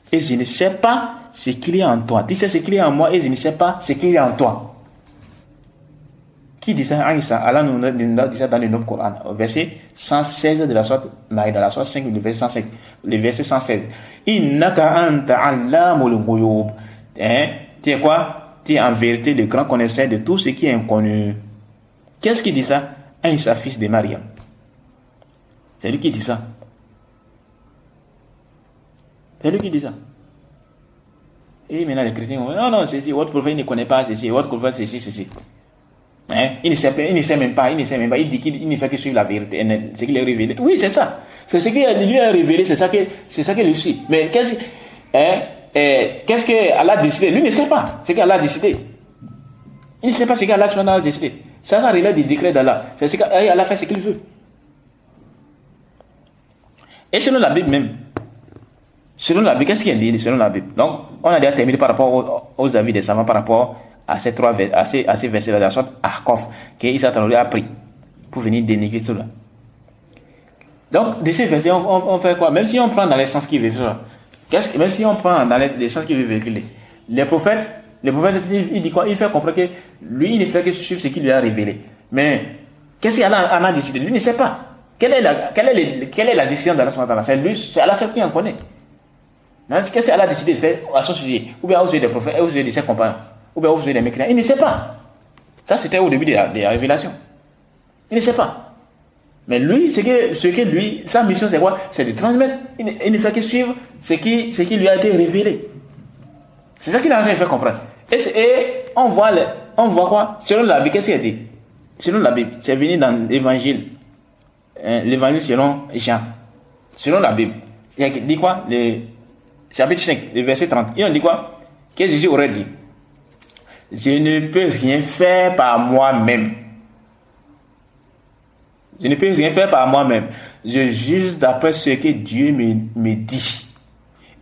et je ne sais pas ce qu'il y a en toi. Tu sais ce qu'il y a en moi et je ne sais pas ce qu'il y a en toi. Qui dit ça? Allah nous dit ça dans le Coran, au verset 116 de la sourate Maïda, la sourate 5, le verset 116. Le verset 116. Innaka anta allamul ghuyub. Tu es quoi? Tu es en vérité le grand connaisseur de tout ce qui est inconnu. Qu'est-ce qui dit ça? Isa, fils de Mariam. C'est lui qui dit ça. C'est lui qui dit ça. Et maintenant les chrétiens vont non, c'est votre prophète ne connaît pas ceci, votre prophète ceci. Il ne sait même pas. Il dit qu'il ne fait que suivre la vérité. Ce qu'il a révélé. Oui, c'est ça. C'est ce qu'il lui a révélé, c'est ça qu'il suit. Mais qu'est-ce qu'Allah a décidé? Lui ne sait pas ce qu'Allah a décidé. Il ne sait pas ce qu'Allah a décidé. Ça relève du décret d'Allah. C'est ce qu'Allah fait ce qu'il veut. Et selon la Bible même. Selon la Bible, qu'est-ce qu'il dit selon la Bible? Donc, on a déjà terminé par rapport aux avis des savants, par rapport à ces versets-là de la sorte Ahqaf, que Isa a pris pour venir dénigrer tout là. Donc, de ces versets, on fait quoi? Même si on prend dans les sens qu'il veut faire, même si on prend dans les sens qu'il veut véhiculer, les prophètes, il dit quoi? Il fait comprendre que lui, il ne fait que suivre ce qu'il lui a révélé. Mais, qu'est-ce qu'Allah en a décidé? Lui ne sait pas. Quelle est la décision d'Allah subhanahu wa ta'ala? C'est Allah seul qui en connaît. Qu'est-ce qu'Allah a décidé de faire à son sujet? Ou bien au sujet des prophètes, au sujet de ses compagnons, ou bien au sujet des mécréants? Il ne sait pas. Ça, c'était au début de la révélation. Il ne sait pas. Mais lui, ce que lui, sa mission, c'est quoi? C'est de transmettre. Il ne fait que suivre ce qui lui a été révélé. C'est ça qu'il a fait comprendre. Et on voit quoi? Selon la Bible, qu'est-ce qu'il a dit? Selon la Bible, c'est venu dans l'évangile. L'évangile selon Jean. Selon la Bible. Il dit quoi? Le chapitre 5, le verset 30. Il en dit quoi? Que Jésus aurait dit: je ne peux rien faire par moi-même. Je ne peux rien faire par moi-même. Je juge d'après ce que Dieu me dit.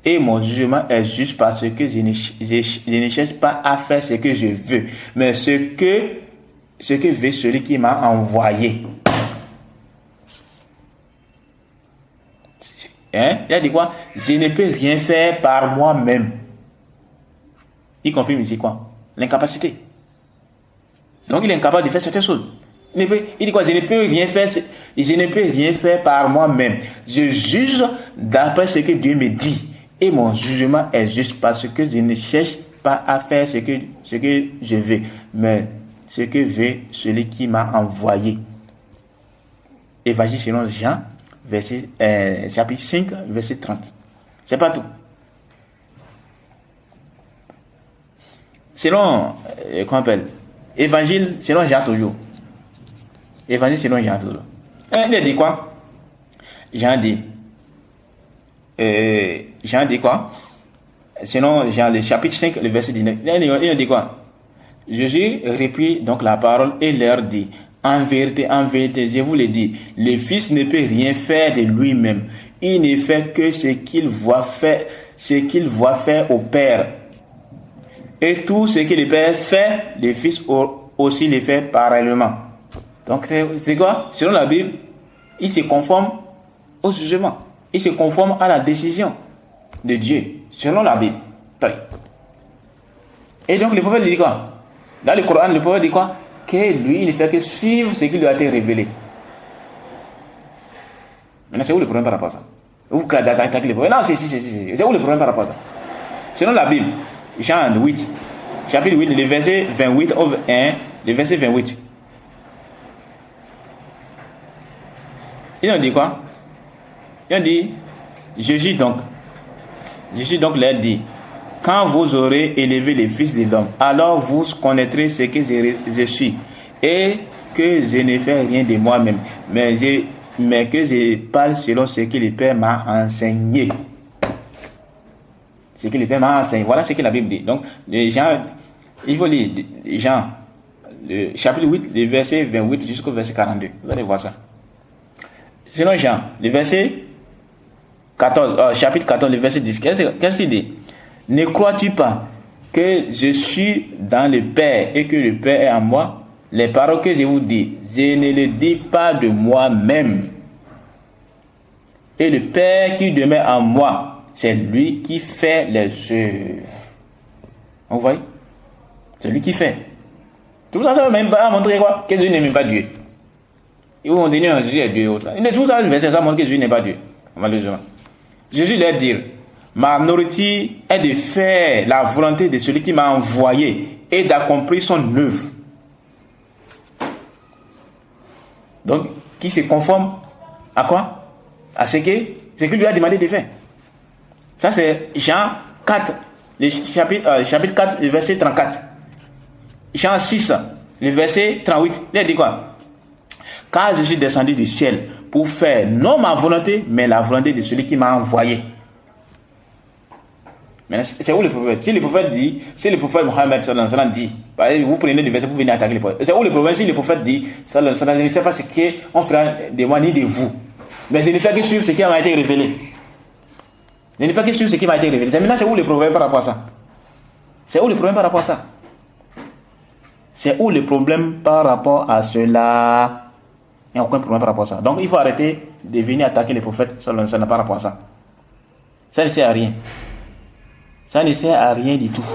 Et mon jugement est juste parce que je ne cherche pas à faire ce que je veux, mais ce que veut celui qui m'a envoyé. Il a dit quoi? Je ne peux rien faire par moi-même. Il confirme ici quoi? L'incapacité. Donc il est incapable de faire certaines choses. Il dit quoi? Je ne peux rien faire par moi-même. Je juge d'après ce que Dieu me dit. Et mon jugement est juste parce que je ne cherche pas à faire ce que je veux, mais ce que veut celui qui m'a envoyé. Évangile selon Jean, chapitre 5, verset 30. C'est pas tout. Selon, qu'on appelle, évangile selon Jean toujours. Évangile selon Jean toujours. Il a dit quoi? Jean dit quoi? Selon Jean, le chapitre 5, le verset 19. Il a dit quoi? Jésus reprit donc la parole et leur dit: en vérité, je vous le dis, le Fils ne peut rien faire de lui-même. Il ne fait que ce qu'il voit faire au Père. Et tout ce que le Père fait, le Fils aussi le fait parallèlement. Donc c'est quoi? Selon la Bible, il se conforme au jugement. Il se conforme à la décision de Dieu. Selon la Bible. Et donc le prophète dit quoi? Dans le Coran, le prophète dit quoi? Que lui, il ne fait que suivre ce qui lui a été révélé. Maintenant, c'est où le problème par rapport à ça? Vous attaquez le prophète. Non, c'est où le problème par rapport à ça? Selon la Bible, Jean 8, chapitre 8, le verset 28 au 1, le verset 28. Ils ont dit quoi? Ils ont dit, Jésus donc leur dit, quand vous aurez élevé les fils de l'homme, alors vous connaîtrez ce que je suis, et que je ne fais rien de moi-même, mais que je parle selon ce que le Père m'a enseigné. Ce que le Père m'a enseigné. Voilà ce que la Bible dit. Donc, Jean, il faut lire Jean, le chapitre 8, le verset 28 jusqu'au verset 42. Vous allez voir ça. Selon Jean, le verset 14, chapitre 14, le verset 10, qu'est-ce qu'il dit? Ne crois-tu pas que je suis dans le Père et que le Père est en moi? Les paroles que je vous dis, je ne les dis pas de moi-même. Et le Père qui demeure en moi, c'est lui qui fait les œuvres. Vous voyez? C'est lui qui fait. Tout ça, ça ne veut même pas montrer quoi? Que Jésus n'aime pas Dieu. Ils vont dire Jésus est Dieu. Tout ça, le verset, ça montre que Jésus n'est pas Dieu. Malheureusement. Jésus leur dit, ma nourriture est de faire la volonté de celui qui m'a envoyé et d'accomplir son œuvre. Donc, qui se conforme à quoi? À ce que lui a demandé de faire. Ça, c'est Jean 4, le chapitre 4, le verset 34. Jean 6, le verset 38. Il a dit quoi? Car je suis descendu du ciel pour faire non ma volonté, mais la volonté de celui qui m'a envoyé. Maintenant, c'est où le prophète? Si le prophète Mohammed sallallahu alayhi wa sallam dit, vous prenez des versets pour venir attaquer le prophète. C'est où le prophète? Si le prophète dit, sallallahu alayhi wa sallam, je ne sais pas ce qu'on fera de moi ni de vous, mais je ne fais que suivre ce qui m'a été révélé. Je ne fais que suivre ce qui m'a été révélé. Maintenant, c'est où le problème par rapport à ça? C'est où le problème par rapport à ça? C'est où le problème par rapport à cela? Il n'y a aucun problème par rapport à ça. Donc, il faut arrêter de venir attaquer les prophètes sallallahu alayhi wa sallam par rapport à ça. Ça ne sert à rien. Ça ne sert à rien du tout.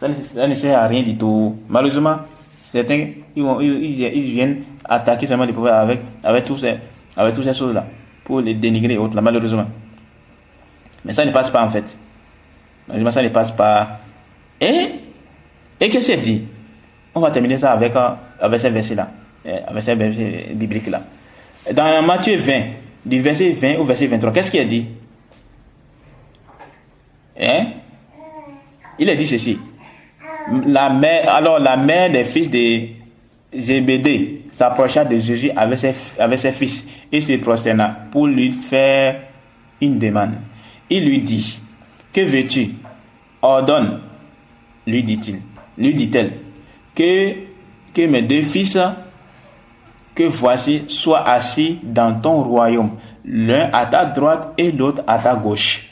Ça ne sert à rien du tout. Malheureusement, certains ils viennent attaquer seulement les prophètes avec toutes ces choses-là pour les dénigrer et autres, là, malheureusement. Mais ça ne passe pas en fait. Malheureusement, ça ne passe pas. Et qu'est-ce qu'il dit? On va terminer ça avec ce verset-là, avec ce verset biblique-là. Dans Matthieu 20, du verset 20 au verset 23, qu'est-ce qu'il a dit? Il a dit ceci. La mère des fils de Zébédée s'approcha de Jésus avec ses fils et se prosterna pour lui faire une demande. Il lui dit, que veux-tu? Ordonne, lui dit-elle, que mes deux fils que voici soient assis dans ton royaume, l'un à ta droite et l'autre à ta gauche.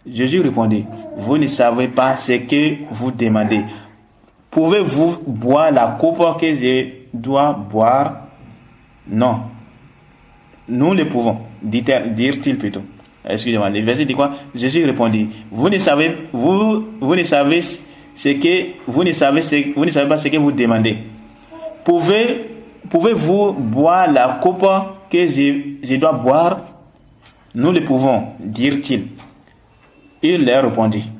Jésus répondit, vous ne savez pas ce que vous demandez. Pouvez-vous boire la coupe que je dois boire? Non. Nous le pouvons, dirent-ils plutôt. Excusez-moi, le verset dit quoi? Jésus répondit, vous ne savez pas ce que vous demandez. Pouvez-vous boire la coupe que je dois boire? Nous le pouvons, dirent-ils. Il leur répondit.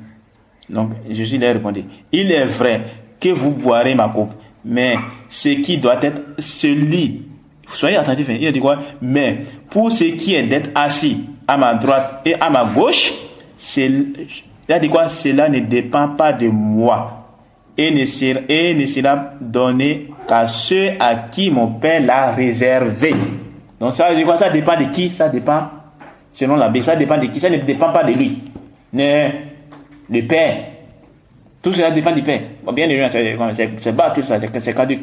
Donc, Jésus leur répondit, il est vrai que vous boirez ma coupe, mais ce qui doit être celui, soyez attentifs, il a dit quoi? Mais pour ce qui est d'être assis à ma droite et à ma gauche, il a dit quoi? Cela ne dépend pas de moi et ne sera donné qu'à ceux à qui mon Père l'a réservé. Donc ça veut dire quoi? Ça dépend de qui? Ça dépend, selon la Bible, ça dépend de qui? Ça ne dépend pas de lui. Le Père. Tout cela dépend du Père. Bien évidemment, c'est battu, c'est caduc.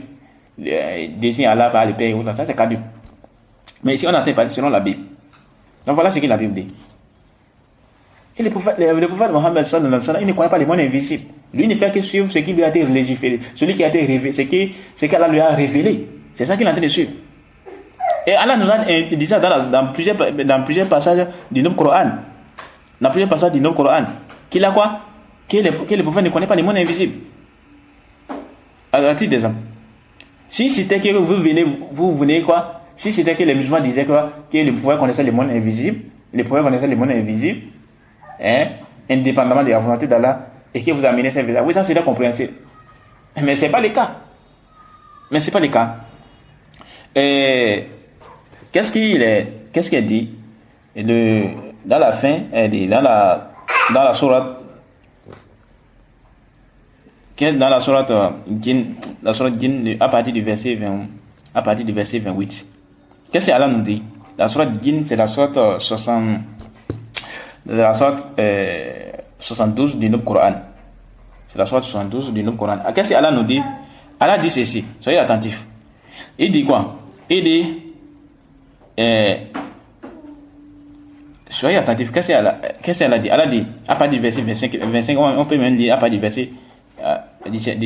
Désigne Allah par le Père, ça c'est caduc. Mais ici on n'entend pas selon la Bible. Donc voilà ce que la Bible dit. Et le prophète Mohammed sallallahu alayhi wa sallam, il ne connaît pas les mondes invisibles. Lui ne fait que suivre ce qui lui a été légiféré, celui qui a été révélé, ce qu'Allah lui a révélé. C'est ça qu'il est en train de suivre. Et Allah nous a dit ça dans plusieurs passages du Coran. Dans plusieurs passages du Coran. Qu'il a quoi? Que le prophète ne connaît pas les mondes invisibles. À titre d'exemple. Si c'était que vous venez quoi? Si c'était que les musulmans disaient quoi? Que les pouvoirs connaissaient les mondes invisibles, indépendamment de la volonté d'Allah, et que vous amenez ces vérités. Oui, ça serait compréhensible. Mais c'est pas le cas. Et qu'est-ce qu'il dit? Dans la fin, elle dit, dans la sourate Jinn, à partir du verset 28. Qu'est-ce que Allah nous dit? La sourate Jinn, c'est la sourate 72 du Nouveau Coran. C'est la sourate 72 du Nouveau Coran. Qu'est-ce que Allah nous dit? Allah dit ceci. Soyez attentifs. Il dit quoi? Il dit soyez attentifs. Qu'est-ce qu'elle a dit? Allah dit, à partir du verset 25, on peut même lire à partir du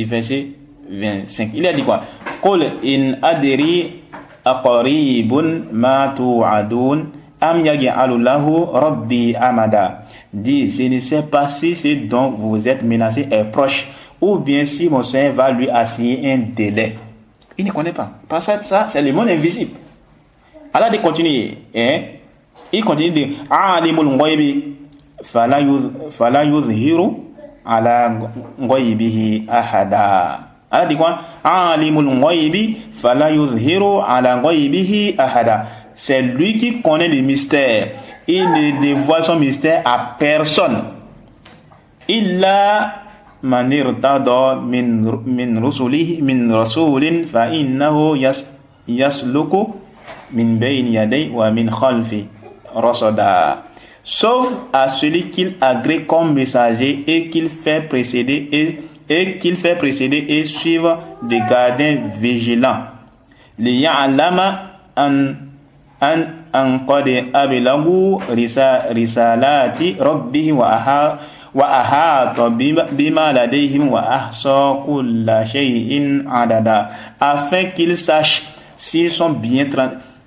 verset 25. Il a dit quoi? Qul in adri aqaribun ma tu'adun am yaj'alu lahu rabbi amada. Dit, je ne sais pas si ce dont vous êtes menacé est proche, ou bien si mon Seigneur va lui assigner un délai. Il ne connaît pas. Parce que ça, c'est le monde invisible. Allah dit continuer. Il continue de dire Alimul ghaibi fala yuzhiru ala ghaibihi ahada. Allah dit quoi? Alimul ghaibi fala yuzhiru ala ghaibihi ahada. C'est lui qui connaît les mystères. Il ne dévoile son mystère à personne. Illa man irtada min rasulin fa innahu yasluku min bayni yaday wa min khalfi rasada. Sauf à celui qu'il agrée comme messager et qu'il fait précéder et suivre des gardiens vigilants. Liya'lama an qad ablagu risalati rabbihi wa ahata bima ladayhim wa ahsa kulla shay'in adada. Afin qu'ils sachent s'ils sont bien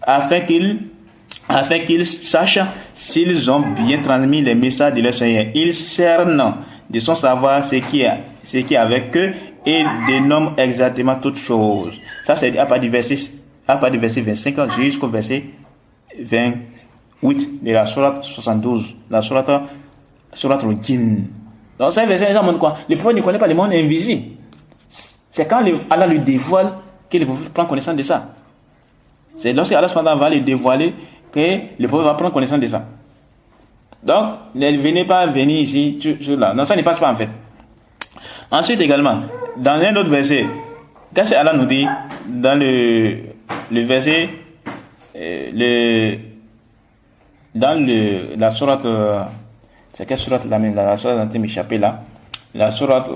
afin qu'ils sachent s'ils ont bien transmis les messages de leur Seigneur. Ils cernent de son savoir ce qui est avec eux et dénomment exactement toutes choses. Ça c'est à partir du verset 25 jusqu'au verset 28 de la sourate 72, la sourate Jinn. Donc ça verset ça montre quoi? Le prophète ne connaît pas le monde invisible. C'est quand Allah lui dévoile que le prophète prend connaissance de ça. C'est lorsque Allah va le dévoiler que le prophète va prendre connaissance de ça. Donc, ne venez pas venir ici sur là. Non, ça ne passe pas en fait. Ensuite également, dans un autre verset, qu'est-ce que Allah nous dit dans le verset la sourate, c'est quelle sourate la même, la sourate dont il m'échappait là, la sourate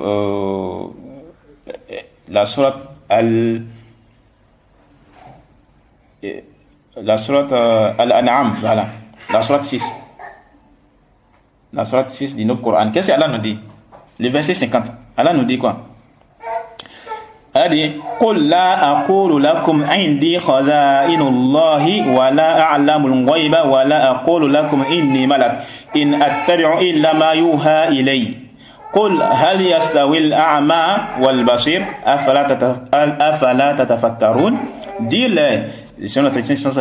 Al-An'am, voilà, la sourate 6. La sourate 6 du Nouveau Coran. Qu'est-ce que Allah nous dit? Le verset 50. Allah nous dit quoi? Allah dit Qul la aqulu lakum indi khazainullahi wa la a'lamul ghaiba wa la aqulu lakum inni malak in attabi'u illa ma yuha ilayya. Qul hal yastawi al-a'ma wal basir afala tatafakkarun. Dis-le, si on a une chance de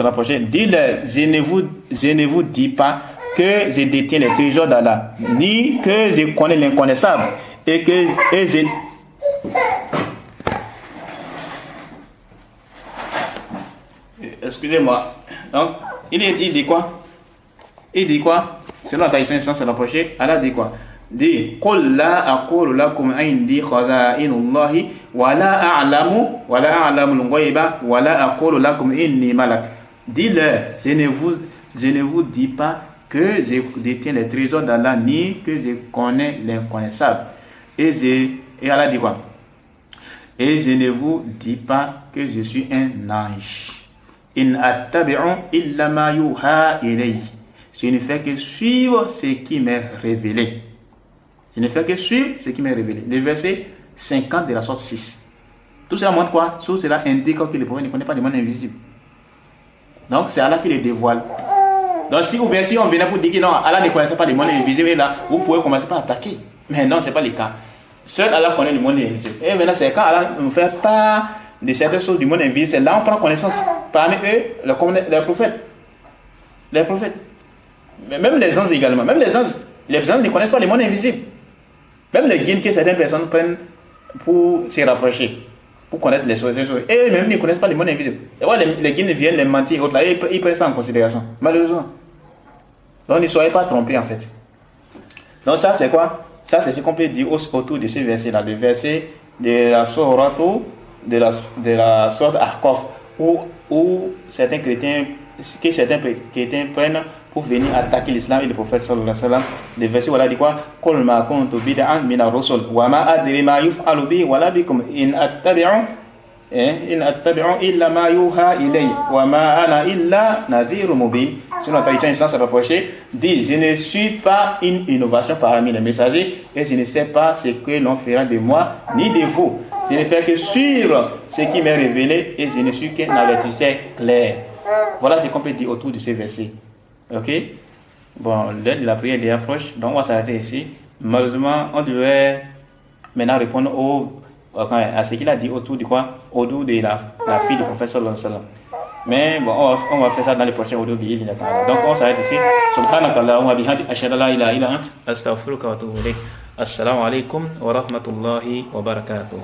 rapprocher, dis-le, je ne vous dis pas que je détiens les trésors d'Allah, ni que je connais l'inconnaissable, et je... Excusez-moi. Donc, il dit quoi? Selon la tradition sans se rapprocher, Allah dit quoi? Dit Qul la aqulu lakum indi khazainullahi wa la a'lamu al-ghaiba wa la aqulu lakum inni malak. Dis-le, je ne vous dis pas que je détiens les trésors d'Allah, ni que je connais l'inconnaissable. Et Allah dit quoi? Et je ne vous dis pas que je suis un ange. In attabi'u illa ma yuha ilayya. Je ne fais que suivre ce qui m'est révélé. Le verset 50 de la sourate 6. Tout cela montre quoi? Tout cela indique que le prophète ne connaît pas le monde invisible. Donc c'est Allah qui le dévoile. Donc si on venait pour dire que non, Allah ne connaissait pas le monde invisible, là, vous pouvez commencer par attaquer. Mais non, ce n'est pas le cas. Seul Allah connaît le monde invisible. Et maintenant, c'est quand Allah nous fait part de certaines choses du monde invisible, c'est là on prend connaissance. Parmi eux, les prophètes. Les prophètes. Mais même les anges également. Même les anges ne connaissent pas le monde invisible. Même les guides que certaines personnes prennent pour se rapprocher, pour connaître les choses. Et même ils ne connaissent pas le monde invisible. Et voilà, les guides viennent les mentir, autres, là, ils prennent ça en considération. Malheureusement. Donc ne soyez pas trompés en fait. Donc ça c'est quoi? Ça c'est ce qu'on peut dire autour de ces versets-là. Le verset de la sourate de la sorte Ahqaf, où certains chrétiens prennent pour venir attaquer l'islam et le prophète sallallahu alayhi wa sallam. Le verset voilà dit quoi? Qul ma kuntu bid'an min ar-rusul wa ma adri ma yuf'alu bi wala bikum in attabi'u illa ma yuha ilay wa ma ana illa nadhirun mubin. Sur notre tradition islam, ça rapproché dit: je ne suis pas une innovation parmi les messagers et je ne sais pas ce que l'on fera de moi ni de vous. Je ne fais que suivre ce qui m'est révélé et je ne suis qu'un avertisseur clair. Voilà ce qu'on peut dire autour de ce verset. Ok? Bon, l'heure de la prière est déjà proche, donc on va s'arrêter ici. Malheureusement, on devait maintenant répondre à ce qu'il a dit autour de quoi? Autour de la fille du prophète sallallahu alayhi wa sallam. Mais bon, on va faire ça dans les prochains audios. Donc on s'arrête ici. Subhanakallah wa bihamdik ashhadu an la ilaha illa ant astaghfiruka wa atubu ilayk. Assalamu alaikum wa rahmatullahi wa barakatuh.